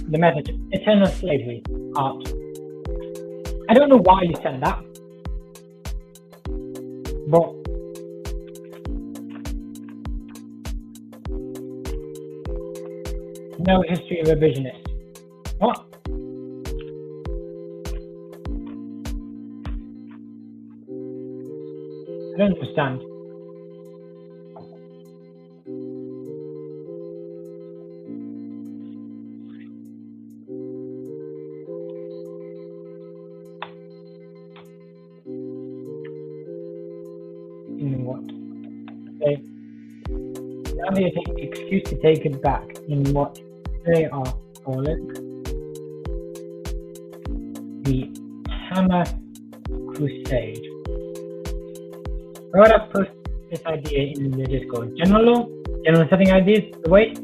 the message, eternal slavery, art. I don't know why you sent that, but no history revisionist. What? I don't understand. In what? Okay. Now they take the excuse to take it back in what they are calling the Hammer Crusade. Why would I post this idea in the Discord? General law? General setting ideas? The weight?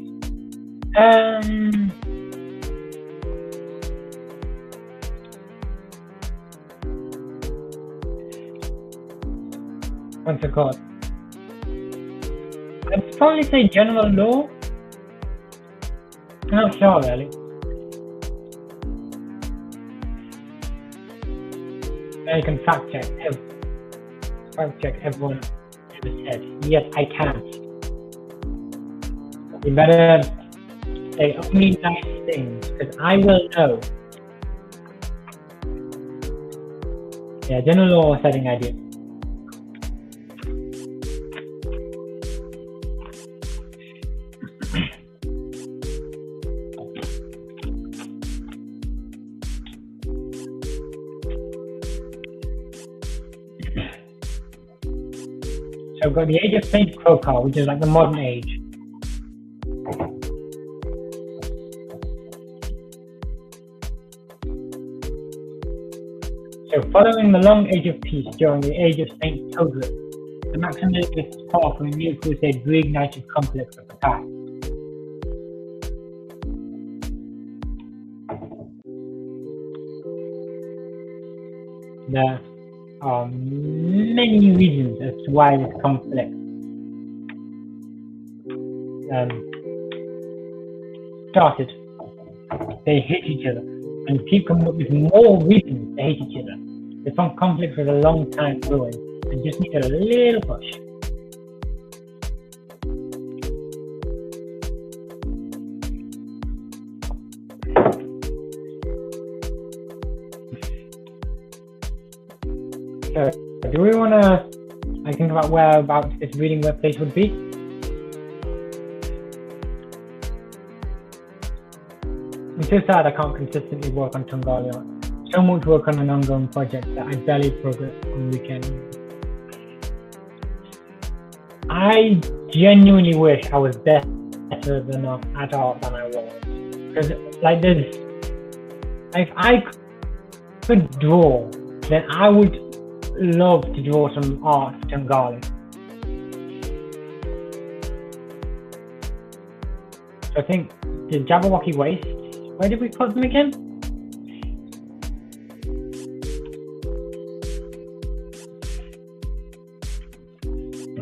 What's it called? I'd probably say general law. I'm not sure really. I can fact check everyone ever said. Yes, I can. You better say only nice things, because I will know. Yeah, general law setting idea. So I've got the Age of Saint Crowcar, which is like the modern age. So following the long age of peace during the Age of Saint Todrick, the Maximalists fought for a new crusade reignited conflict of the past. There are many reasons as to why this conflict started. They hate each other, and people come up with more reasons to hate each other. This one conflict was a long time brewing and just needed a little push. So, do we want to think about whereabouts this reading webpage would be? I'm so sad I can't consistently work on Taangali. So much work on an ongoing project that I barely progress on weekends. I genuinely wish I was better enough at art than I was. Because, like, if I could draw, then I would love to draw some art for Taangali. So I think the Jabberwocky Waste, where did we put them again?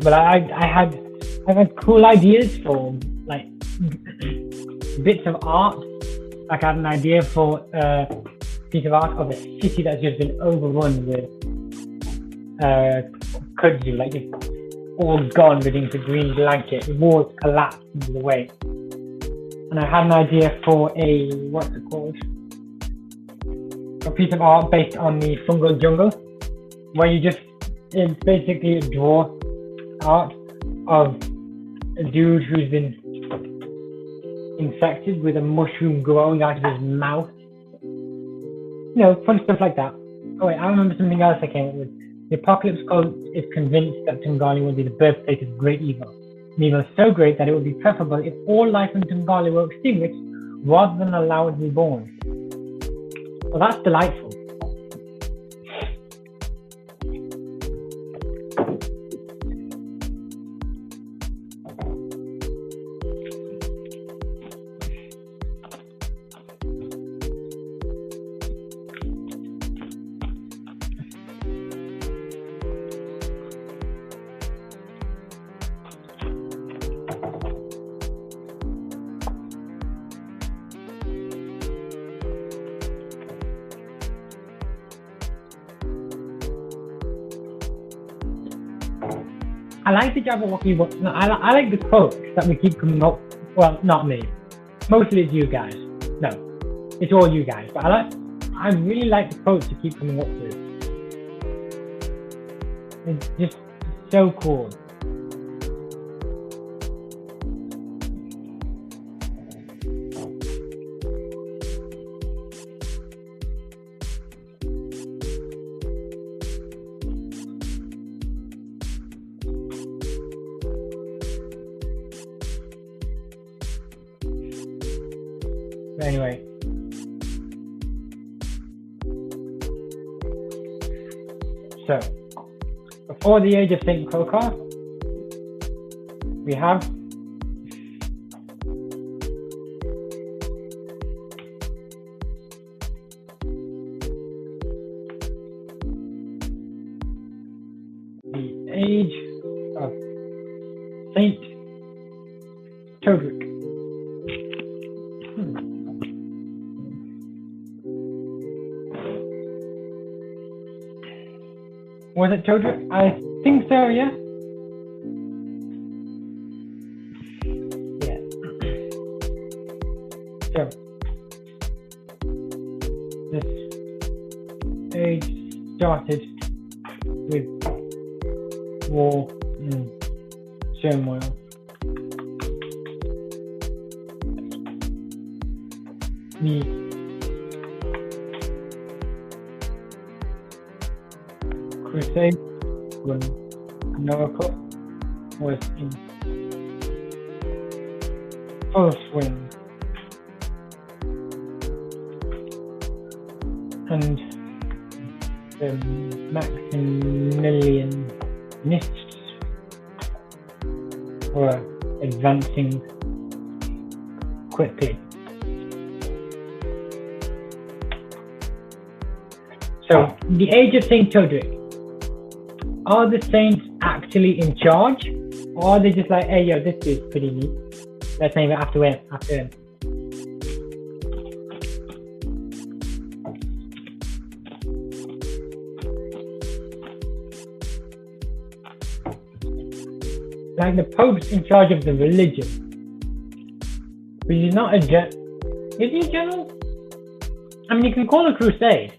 But I had cool ideas for like bits of art. Like I had an idea for a piece of art of a city that's just been overrun with kudzu, like it's all gone beneath a green blanket. The walls collapsed into the way. And I had an idea for a, what's it called? A piece of art based on the fungal jungle, where it's basically a draw art of a dude who's been infected with a mushroom growing out of his mouth. You know, fun stuff like that. Oh wait, I remember something else I came up with. The apocalypse cult is convinced that Taangali will be the birthplace of great evil. An evil so great that it would be preferable if all life in Taangali were extinguished rather than allowed to be born. Well, that's delightful. I like the Jabberwocky one. No, I like the quotes that we keep coming up. Well, not me. Mostly it's you guys. No, it's all you guys. But I really like the quotes you keep coming up with. It's just so cool. But anyway, so before the age of Saint Krokar, we have the age of Saint Todrick. Was it Todrick? I think so, yeah. Yeah. So, this age started with war and turmoil. The crusade, when America was in full swing, and the Maximilianists were advancing quickly. So, the age of Saint Todrick. Are the saints actually in charge? Or are they just like, hey, yo, this is pretty neat. Let's name it after him. Like the Pope's in charge of the religion. But he's not a general. Is he a general? I mean, you can call it a crusade.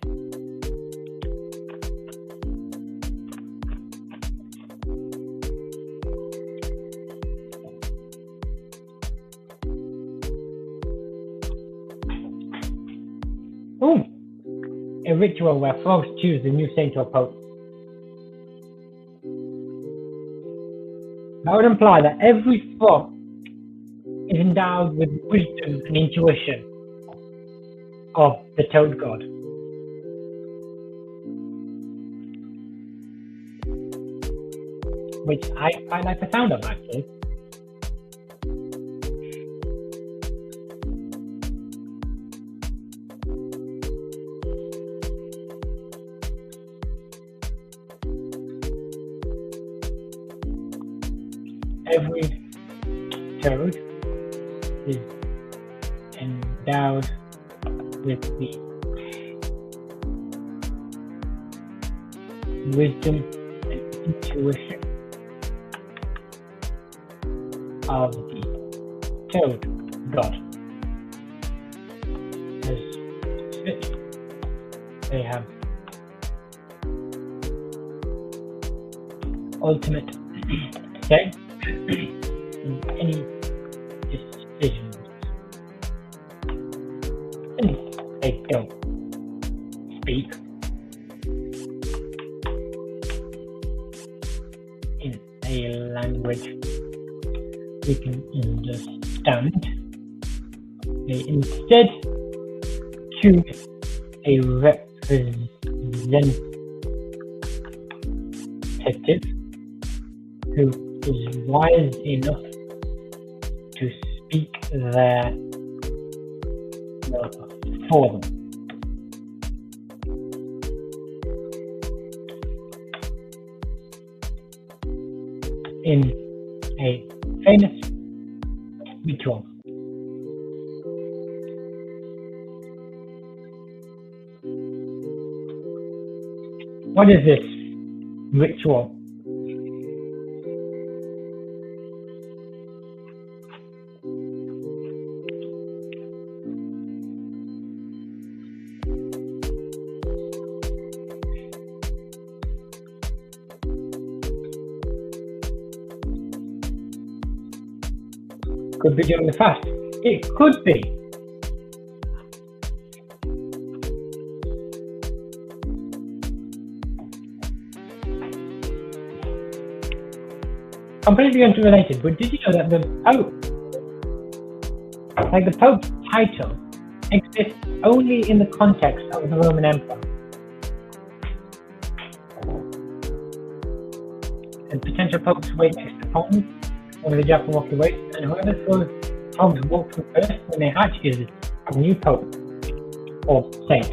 Ooh, a ritual where folks choose the new saint or pope. That would imply that every frog is endowed with wisdom and intuition of the toad god. Which I quite like the sound of, actually. Every toad is endowed with the wisdom and intuition of the toad god. As such, they have ultimate say in any decisions, and they don't speak in a language we can understand. They instead choose a representative who is wise enough to speak their will for them. In a famous ritual. What is this ritual? could be during the fast. It could be. Completely unrelated, but did you know that the Pope's title exists only in the context of the Roman Empire? And potential popes wait next to ponds, one of the Jabberwocky waits, and whoever throws ponds walk through first when they hatch is a new pope or saint.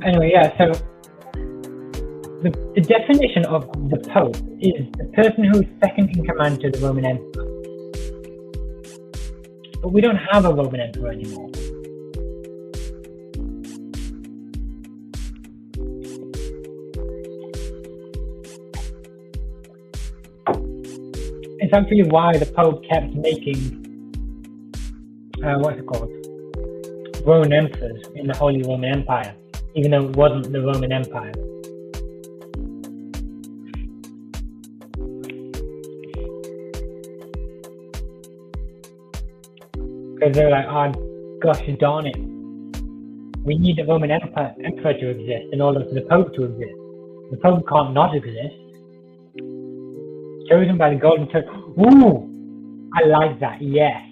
Anyway, yeah, so the definition of the Pope is the person who is second in command to the Roman Emperor. But we don't have a Roman Emperor anymore. It's actually why the Pope kept making, Roman emperors in the Holy Roman Empire, even though it wasn't the Roman Empire. Because they're like, oh gosh darn it, we need the Roman emperor to exist in order for the Pope to exist. The Pope can't not exist. Chosen by the Golden Church. Ooh, I like that, yes.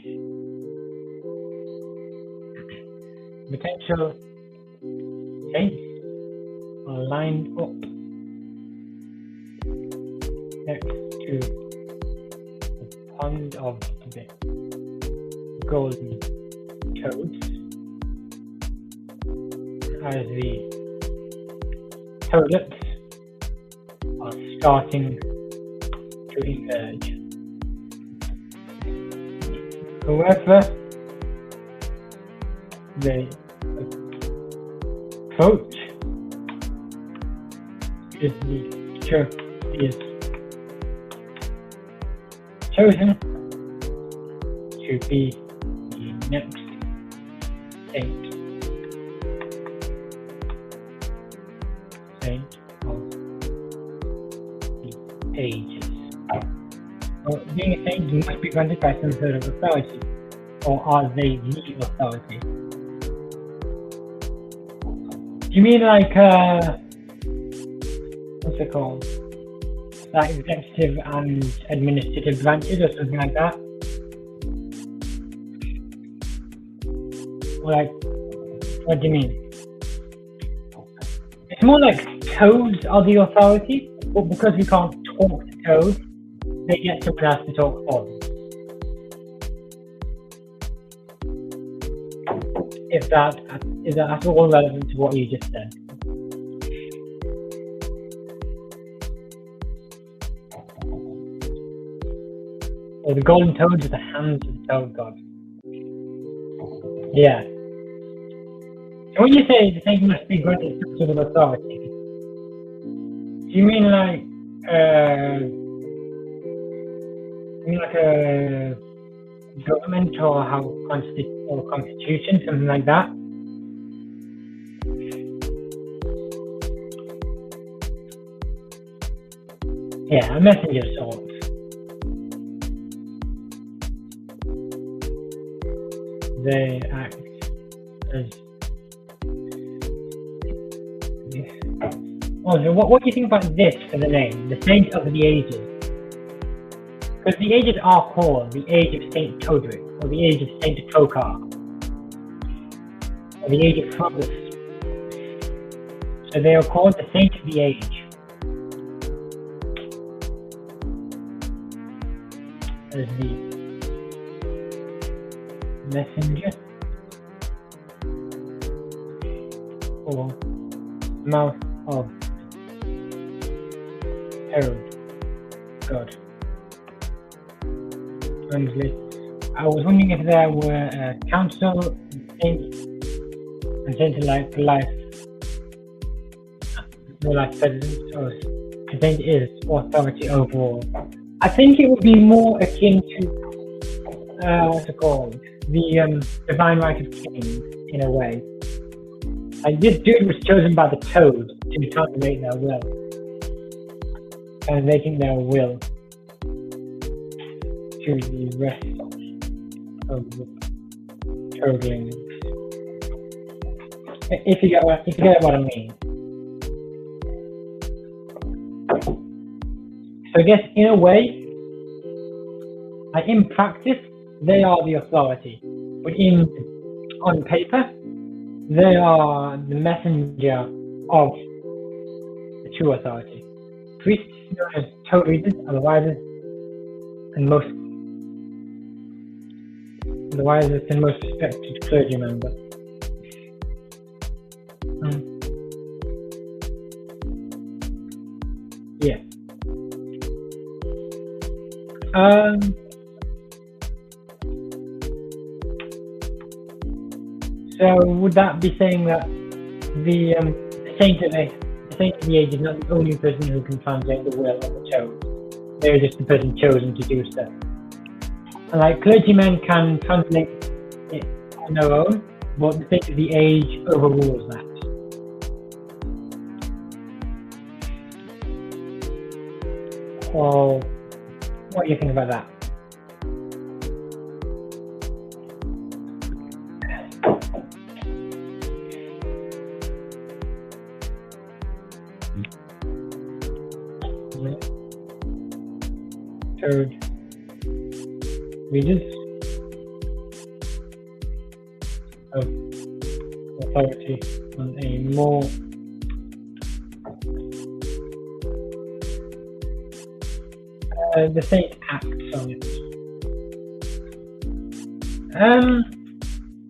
Potential saints are lined up next to the pond of the golden toads as the toadlets are starting to emerge. However, the approach is chosen to be the next saint of the ages. Well, being a saint, you must be granted by some sort of authority, or are they the authority? Do you mean like, what's it called? Like executive and administrative branches or something like that? Or like, what do you mean? It's more like toads are the authority, but because we can't talk to toads, they get someone else to talk for them. Is that at all relevant to what you just said? Or the golden toads are the hands of the toad god. Yeah. So when you say the saint must be granted some sort of authority, do you mean like a government or constitution, something like that? Yeah, a messenger of sorts. They act as. Also, what do you think about this for the name, the Saint of the Ages? Because the ages are called the Age of Saint Todrick, or the Age of Saint Trokar, or the Age of Progress. So they are called the Saint of the Age. As the messenger or mouth of Herod God. Translate. I was wondering if there were a council, saints, and saints like life, more like president, or a saint is authority overall. I think it would be more akin to what's it called? The divine right of kings, in a way. Like this dude was chosen by the toad to cultivate their will. translating their will to the rest of the toadlings. If you get what I mean. So I guess in a way, like in practice, they are the authority, but on paper, they are the messenger of the true authority. Priests, known as toad readers, are the wisest and most respected clergy member. Yeah. So would that be saying that the saint of the age is not the only person who can translate the will of the toad? They're just the person chosen to do so. And like clergymen can translate it on their own, but the saint of the age overrules that. Or what do you think about that? Toad readers of authority on a more the saint acts on it.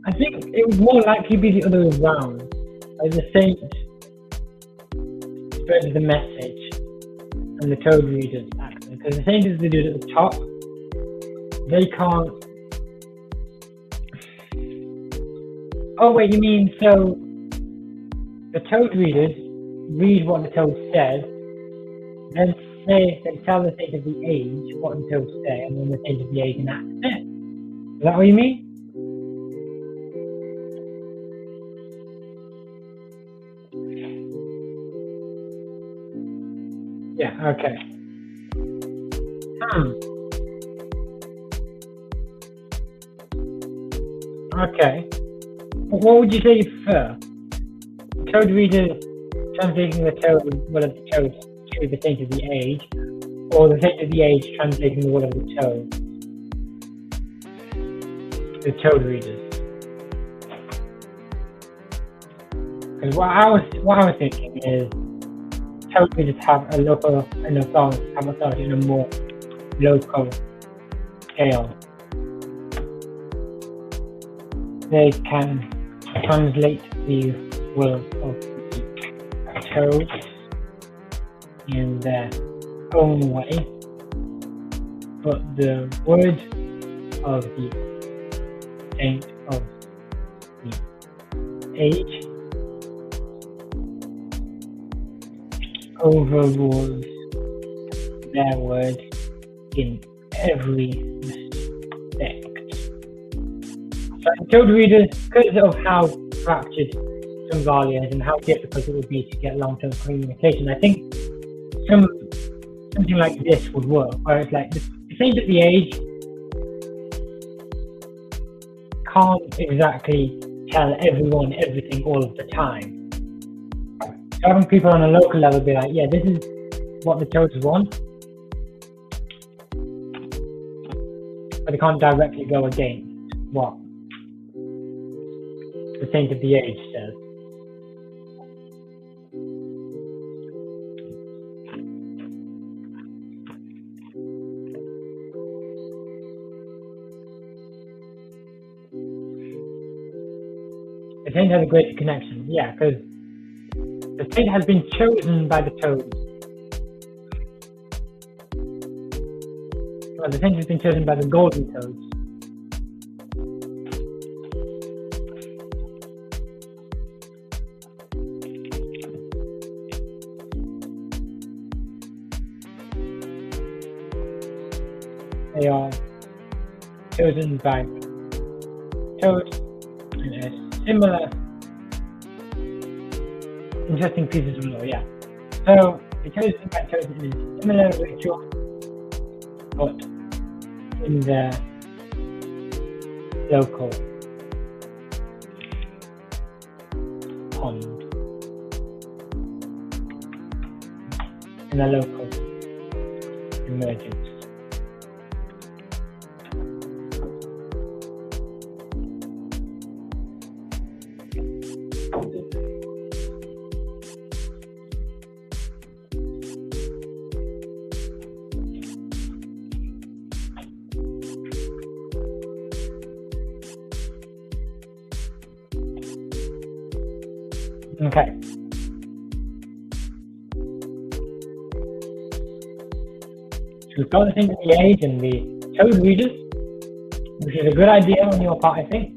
I think it would more likely be the other way around. Like the saint spreads the message and the toad readers act. Because the saint is the dude at the top. They can't. Oh wait, you mean so the toad readers read what the toad says, then they tell the saint of the age what the toad say, and then the saint of the age enacts it. Is that what you mean? Yeah. Okay. Okay. What would you say you prefer? Toad readers translating the toad will of the toad to the saint of the age, or the saint of the age translating the will of the toad? The toad readers. Because what I was thinking is toad readers have authority in a more local scale. They can translate the will of the toad in their own way, but the word of the saint of the age overrules their word in every respect. So toad readers, because of how fractured Taangali is and how difficult it would be to get long-term communication, I think something like this would work, where it's like the saint of the age can't exactly tell everyone everything all of the time. So having people on a local level be like, yeah, this is what the toads want, but they can't directly go against what the saint of the age says. The saint has a greater connection, yeah, because the saint has been chosen by the toads. Well, the saint has been chosen by the golden toads. They are chosen by toads in a similar interesting pieces of law, yeah. So The chosen by chosen in a similar ritual, but in the local pond, in the local emergence. Okay. So we've got the thing with the age and the code readers, which is a good idea on your part, I think.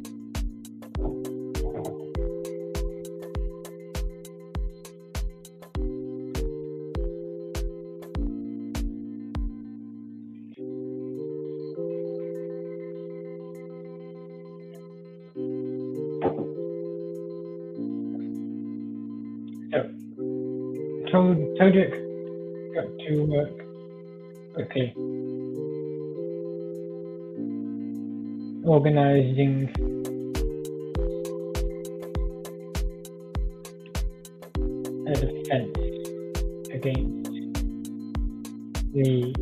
So, Todrick got to work quickly, organizing a defense against the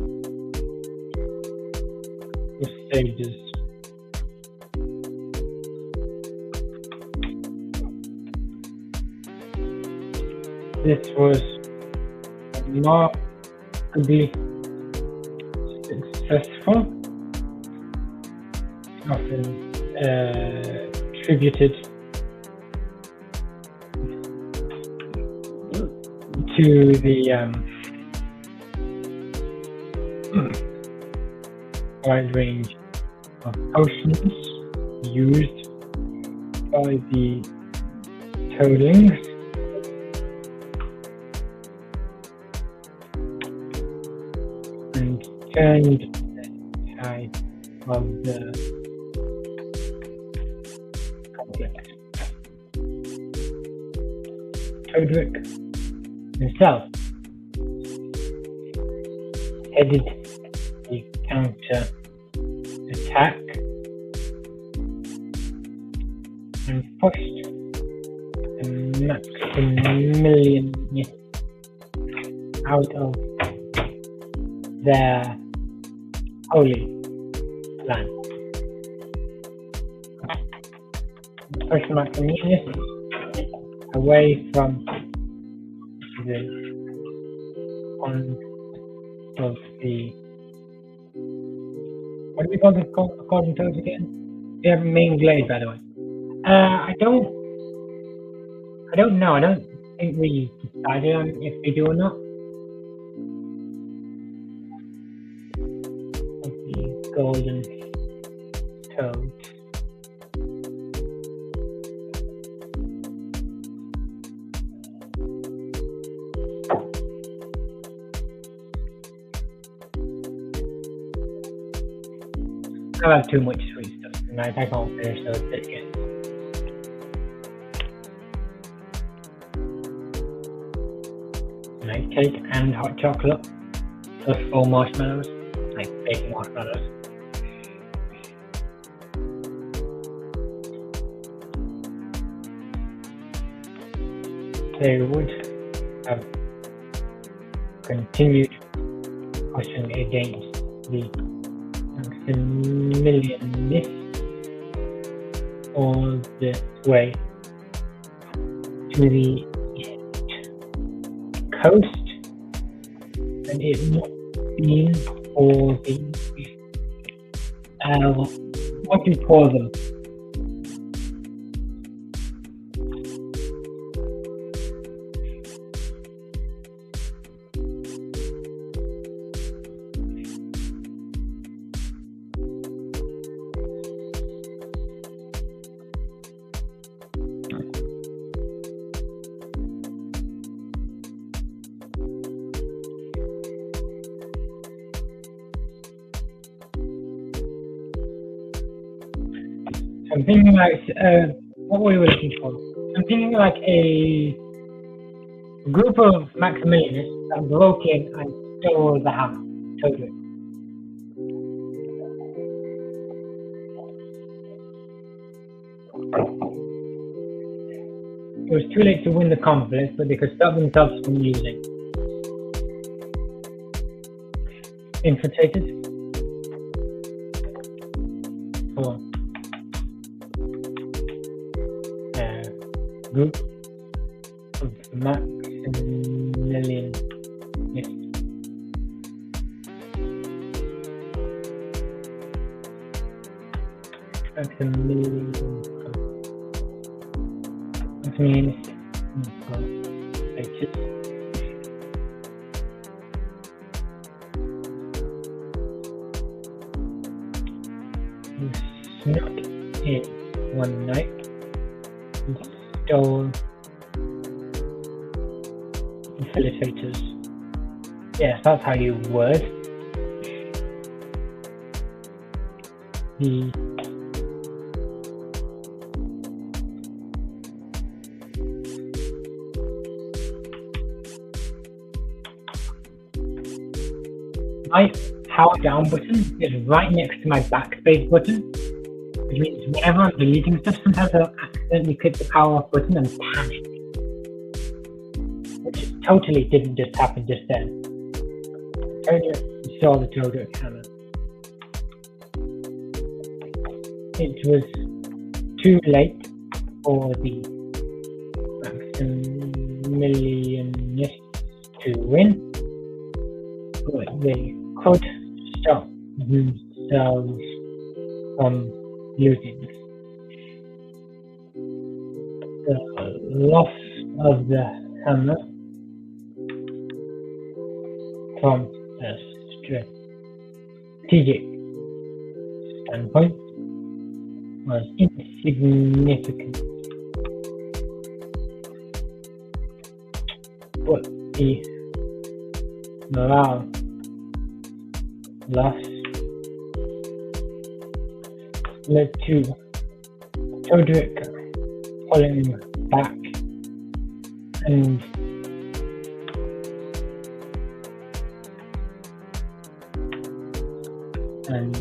Crusaders. This was remarkably successful, often attributed to the wide range of potions used by the toadlings. Turned the tide of the conflict. Todrick himself headed the counter-attack and pushed the Maximilian out of their holy land. Push Maximilian away from the pond of the, what do we call this according to it again? We have main glade, by the way. I don't know. I don't think we decided on if we do or not. Golden toad. I've had too much sweet stuff tonight. I can't finish those bits yet. Nice cake and hot chocolate. Plus 4 marshmallows. Like big marshmallows. They would have continued pushing against the Maximilianists all the way to the east coast, and it not been for the what do you call them? Something like what were we looking for? Something like a A group of Maximilianists that broke in and stole the hammer. Totally. It was too late to win the conflict, but they could stop themselves from using. Infiltrated. 4. Group of Maximilianists. Snuck in one night and stole infiltrators. Yes, that's how you word. My power down button is right next to my backspace button, which means whenever I'm deleting stuff, sometimes I'll accidentally click the power off button and panic. Which totally didn't just happen just then. Saw the Todrick hammer. It was too late for the Maximilianists to win, but they could stop themselves from using. The loss of the hammer from a strategic standpoint was insignificant, but the morale loss led to Todrick pulling back and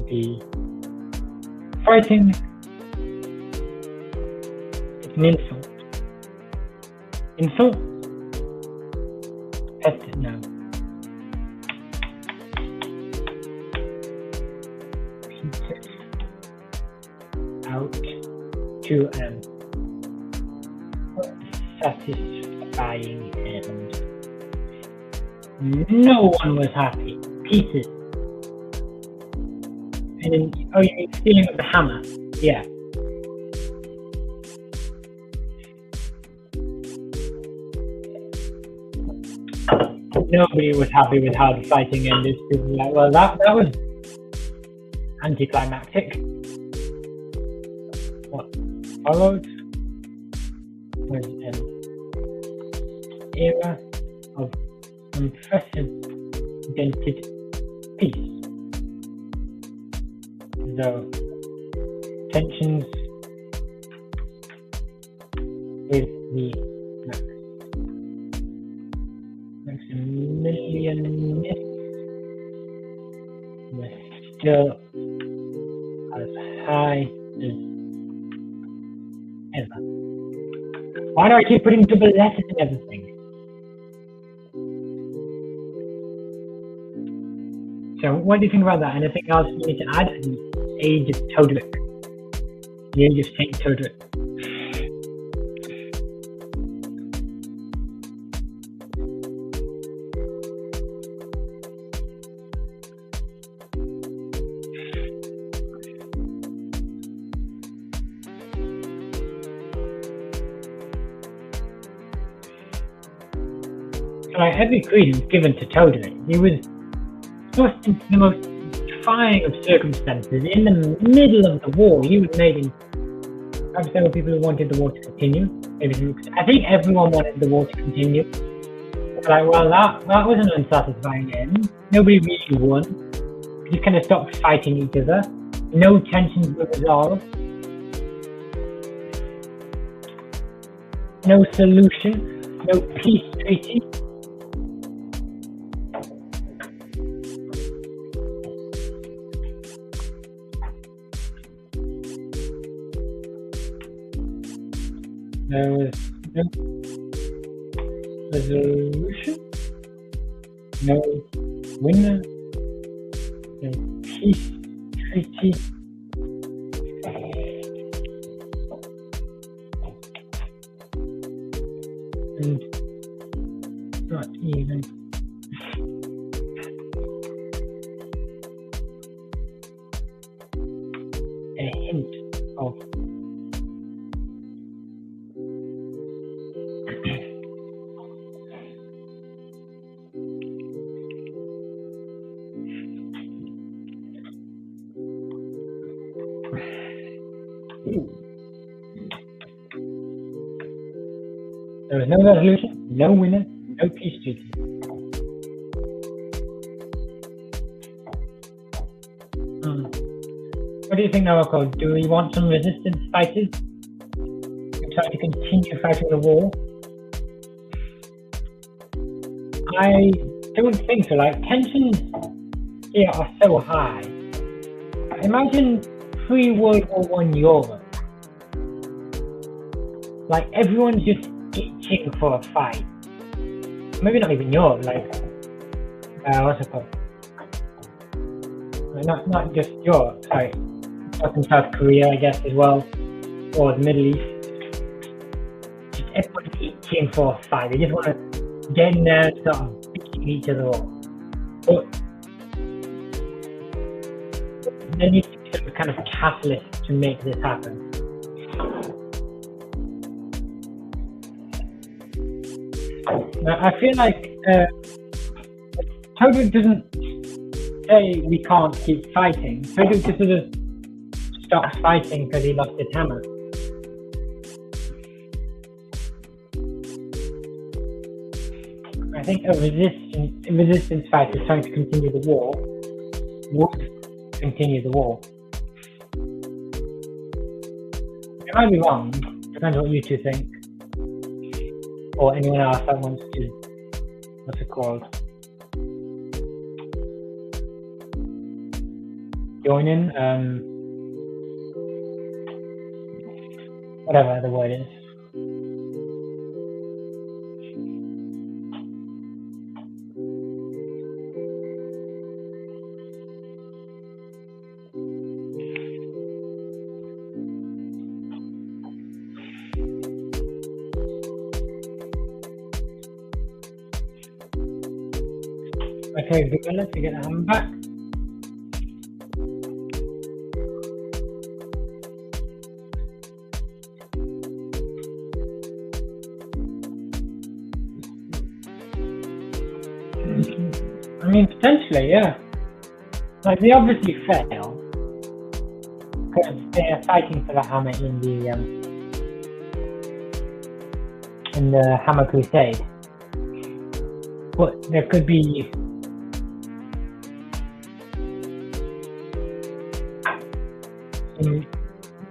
the fighting is an insult. Insult? Test it now. Out to an satisfying end. No one was happy. Pieces. And then, oh, you mean stealing of the hammer? Yeah. Nobody was happy with how the fighting ended. People were like, well, that was anticlimactic. What followed was an era of unprecedented peace, though tensions with the Maximilianists were still as high as ever. Why do I keep putting double letters in everything? So, what do you think about that? Anything else you need to add? The age of Todrick. The age of Saint Todrick. Like every credence given to Todrick, he was thrust into the most trying of circumstances in the middle of the war. He was made in. Perhaps there were people who wanted the war to continue. I think everyone wanted the war to continue. Like, well, that was an unsatisfying end. Nobody really won. We just kind of stopped fighting each other. No tensions were resolved. No solution. no peace treaty. There was no resolution, no winner, no peace treaty. And not even a hint of there was no resolution, no winner, no peace treaty. What do you think now, Rocco? Do we want some resistance fighters to try to continue fighting the war? I don't think so. Like, tensions here are so high. Imagine pre-World War I Europe. Like, everyone's just itching for a fight. Maybe not even Europe, like, what's it called? Not just Europe, sorry. North and South Korea, I guess, as well, or the Middle East. Just everyone's itching for a fight. They just want to get in there and start beating each other up. But there needs to be some kind of catalyst to make this happen. I feel like Toduk doesn't say we can't keep fighting. Toduk just sort of stops fighting because he lost his hammer. I think a resistance fighter trying to continue the war would continue the war. I might be wrong, depends on what you two think. Or anyone else that wants to, what's it called? Join in, whatever the word is. Okay, good, let's get the hammer back. I mean, potentially, yeah. Like, they obviously fail because they are fighting for the hammer in the Hammer Crusade. But there could be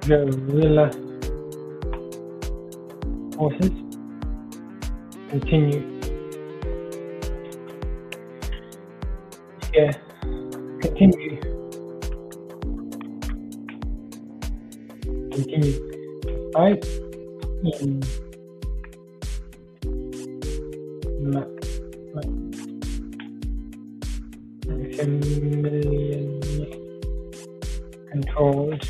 guerrilla forces continue fight in Maximilian controlled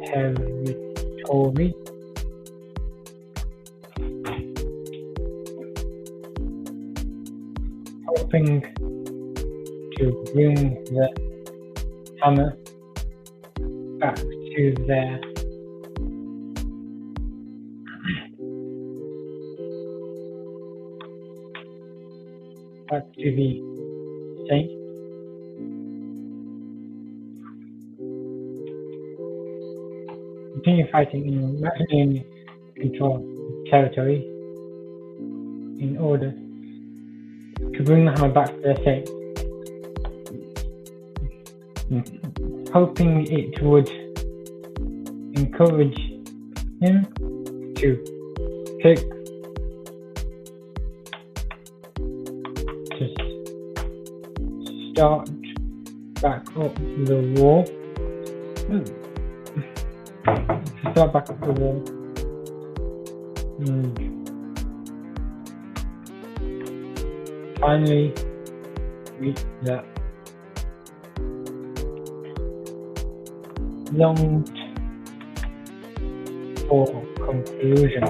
territory, hoping to bring the hammer back to their back to the state. Continue fighting in maximum control territory in order to bring the hammer back to their state, hoping it would encourage him to pick to start back up the wall. To start back up the wall. And finally reach that longed for conclusion.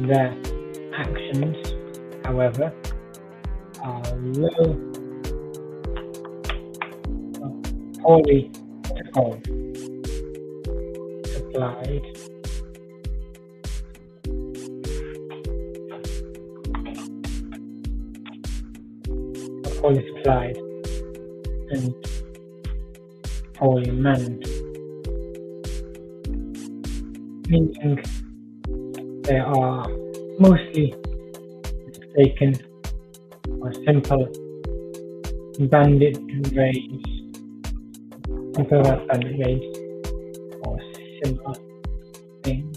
Their actions, however, are poorly supplied. Poorly supplied and poorly manned, meaning they are mostly mistaken or simple bandit raids, or similar things.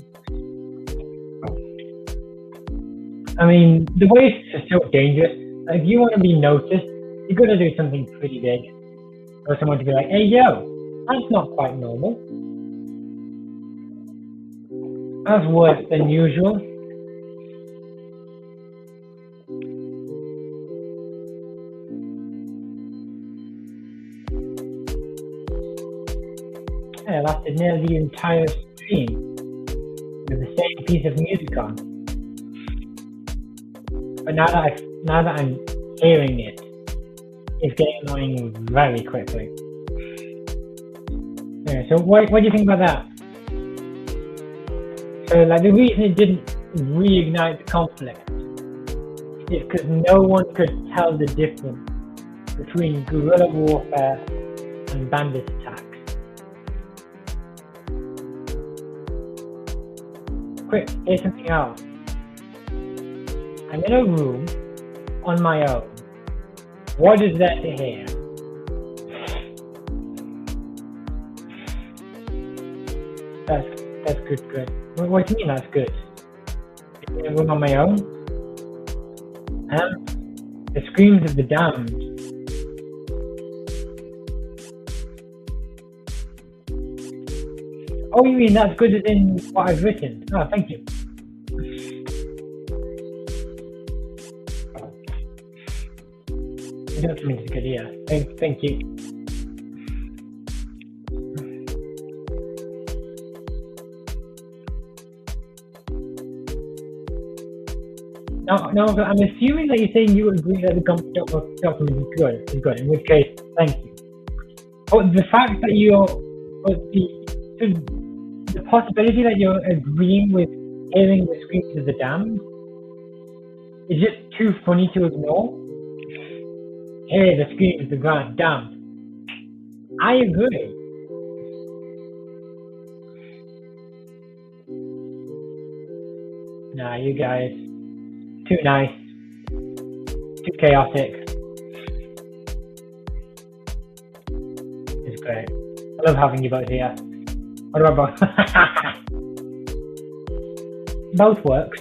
I mean, the wastes are so dangerous. Like, if you want to be noticed, you're gonna do something pretty big, or someone to be like, "Hey, yo, that's not quite normal. That's worse than usual." I lasted nearly the entire stream with the same piece of music on. But now that I'm hearing it, it's getting annoying very quickly. Yeah, so what do you think about that? So, like, the reason it didn't reignite the conflict is because no one could tell the difference between guerrilla warfare and bandit attacks. Quick, here's something else. I'm in a room on my own. What is there to hear? That's good. What do you mean that's good? I'm in a room on my own? The screams of the damned. Oh, you mean that's good as in what I've written? Oh, thank you. That's really good, yeah. Thank you. Now, I'm assuming that you're saying you agree that the document is good, in which case, thank you. But the fact that the possibility that you're agreeing with hearing the screams of the damned is just too funny to ignore. Hear the screams of the damned. I agree. Nah, you guys, too nice, too chaotic. It's great. I love having you both here. What about both? Both works.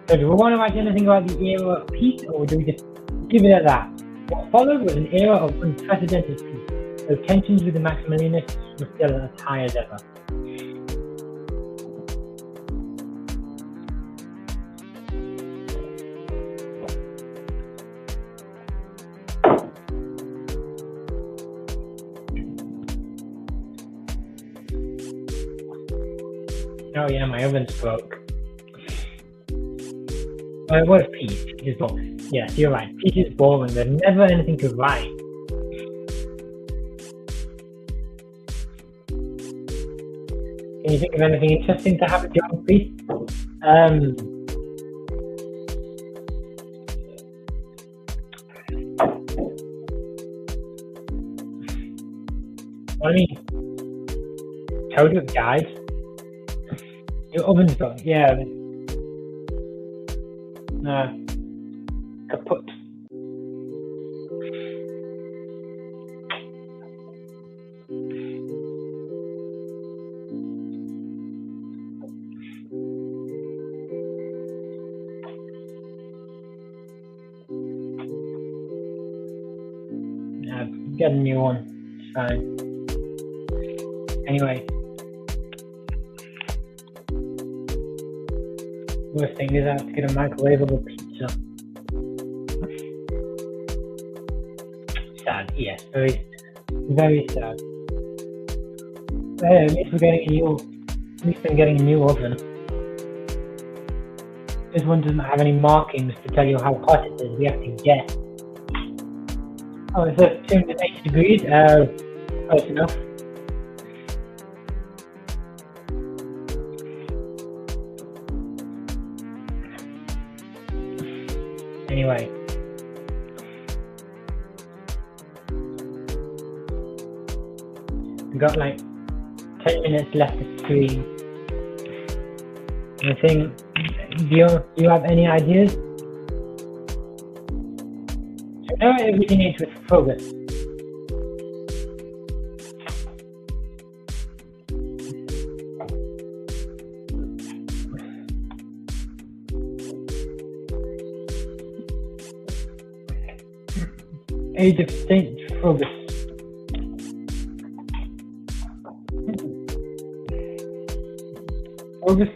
So do we want to write anything about the era of peace, or do we just give it at that? What followed was an era of unprecedented peace, though tensions with the Maximilianists were still as high as ever. Oh yeah, my oven's broke. It was peace. It's boring. Yes, you're right. Peace is boring. There's never anything to write. Can you think of anything interesting to happen during peace? I mean, Toad died. Your oven's gone. Yeah. Kaput. Get a new one. It's fine. Anyway. Worst thing is I have to get a microwavable pizza. Sad, yes, very, very sad. But hey, at least we're getting a new oven. This one doesn't have any markings to tell you how hot it is. We have to guess. Oh, it's at 280 degrees. Close enough. Anyway. We've got like 10 minutes left to stream. I think, do you have any ideas? So now it originates with focus. Age of Saint Phobos. Phobos.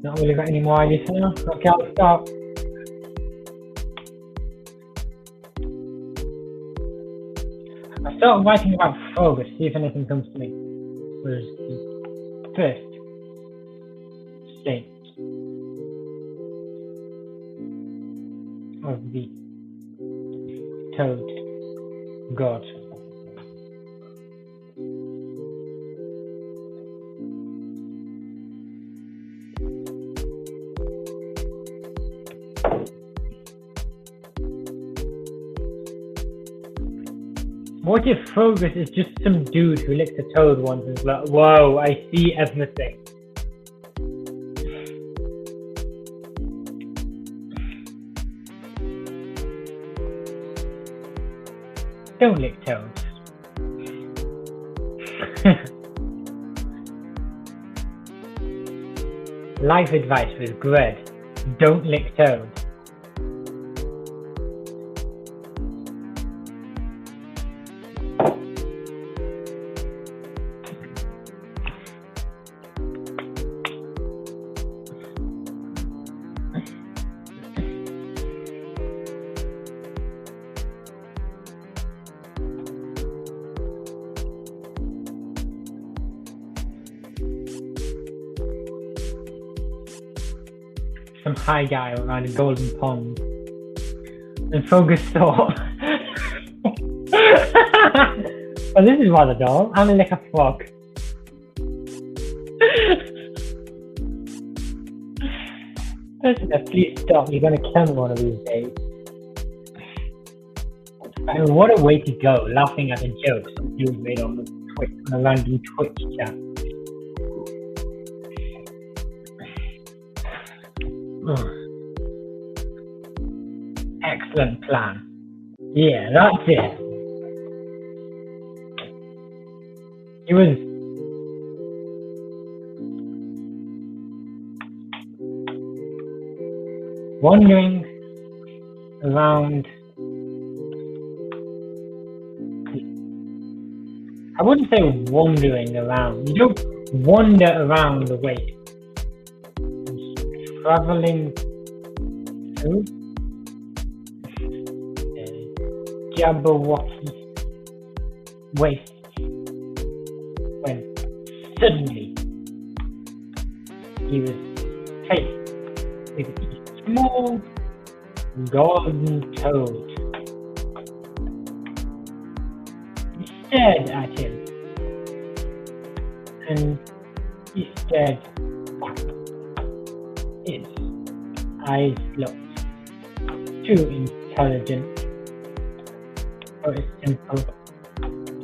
Not really got any more ideas now. Okay, I'll start. I started writing about Phobos, see if anything comes to me. Where's the first saint of the toad god? What if Phobos is just some dude who licked a toad once and is like, whoa, I see everything. Don't lick toads. Life advice with Gred. Don't lick toads. Some high guy around a golden pond. And Phobos thought, well, this is rather dull. I'm like a frog. Please stop. You're going to kill me one of these days. I mean, what a way to go, laughing at the jokes some dude made on the on a random Twitch chat. Excellent plan. Yeah, that's it. He was wandering around. I wouldn't say wandering around. You don't wander around the way. Traveling through Jabberwocky waste when suddenly he was faced with a small golden toad. He stared at him and he stared back. His eyes looked too intelligent So it's simple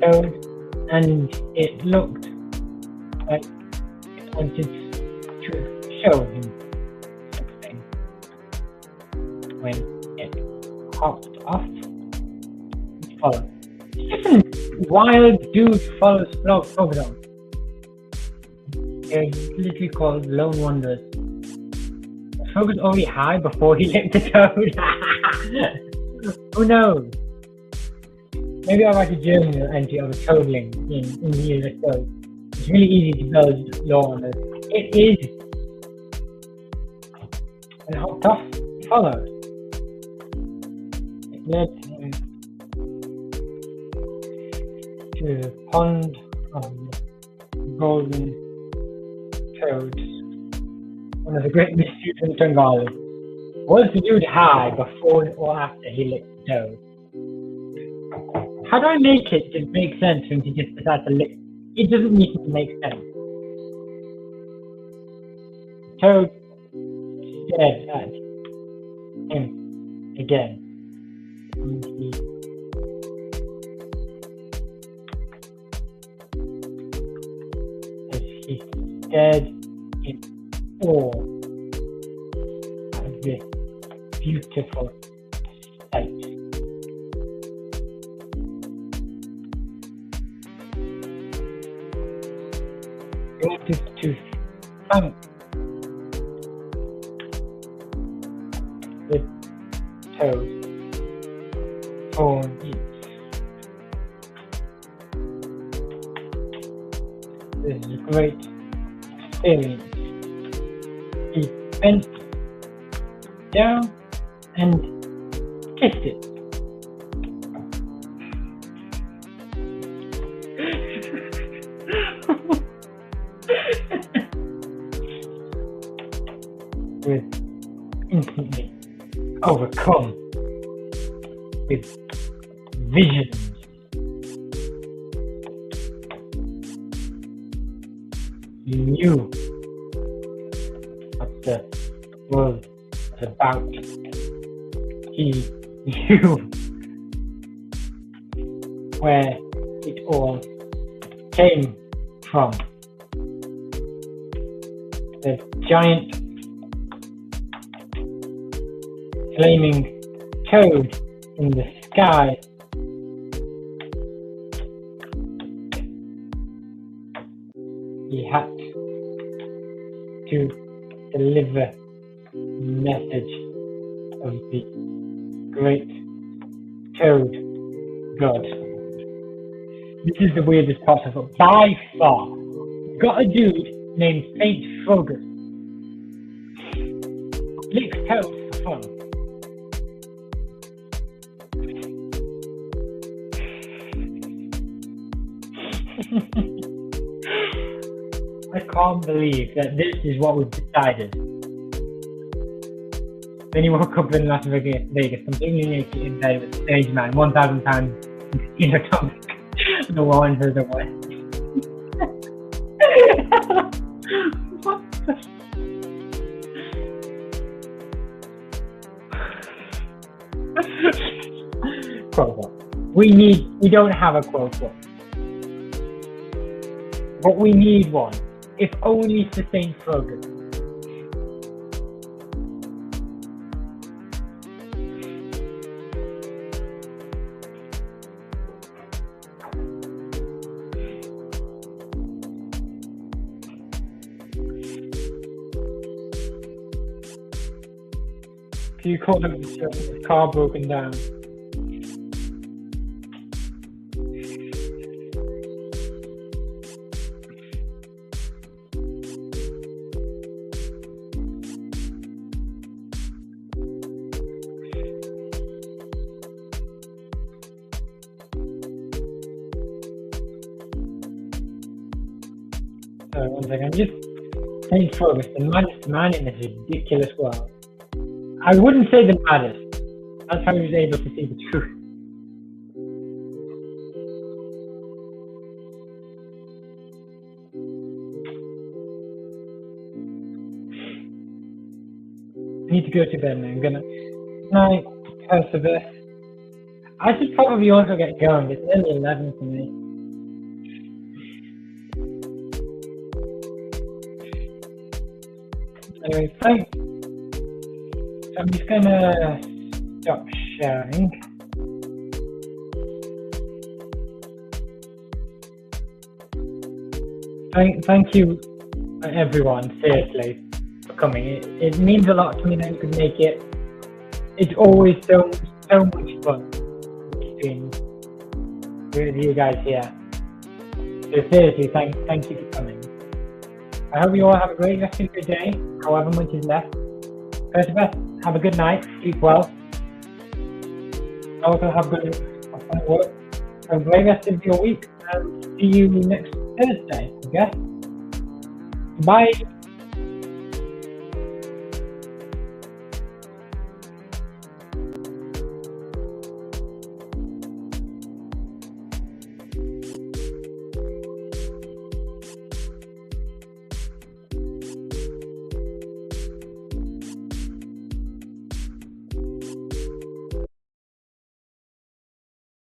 code, and it looked like it wanted to show him something. When it hopped off, it followed. Different wild dude follows Frogdom. They're literally called Lone Wanderers. Frog was already high before he licked the toad. Who knows? Maybe I'll write a journal entry of a toadling in the year or so. It's really easy to build lore on it. It is. And hopped off, followed. It led him to the pond of the golden toads. One of the great mysteries in Taangali. Was the dude high before or after he licked the toad? How do I make it to make sense for him to just decide to lick? It doesn't need to make sense. Toad stared at him again. And he stared in awe at this beautiful sight. He wanted to thank the toad for this great experience. He bent down and kissed it. Was instantly overcome with visions. He knew what the world was about. He knew where it all came from. The giant flaming toad in the sky he had to deliver the message of the great toad god. This is the weirdest possible by far. Got a dude named Saint Frogus. Licks toads for fun. I can't believe that this is what we've decided. Then he woke up in Las Vegas, completely naked in bed with a stage man, 1,000 pounds in casino topic. The one to the west. What the? Quote. We don't have a quote. But we need one, if only to Saint Frogus. You call him the car broken down. Sorry, one second. Just Saint Frogus, the maddest man in this ridiculous world. I wouldn't say the maddest. That's how he was able to see the truth. I need to go to bed now. I'm gonna. Night, Perseverance. I should probably also get going. It's nearly 11 for me. Anyway, thanks. I'm just gonna stop sharing. Thank you, everyone, seriously, for coming. It means a lot to me that you could make it. It's always so much fun being with you guys here. So seriously, thank you for coming. I hope you all have a great rest of your day, however much is left. Go to bed. Have a good night. Sleep well. Also have good fun at work. Have a great rest of your week, and see you next Thursday, I guess. Bye.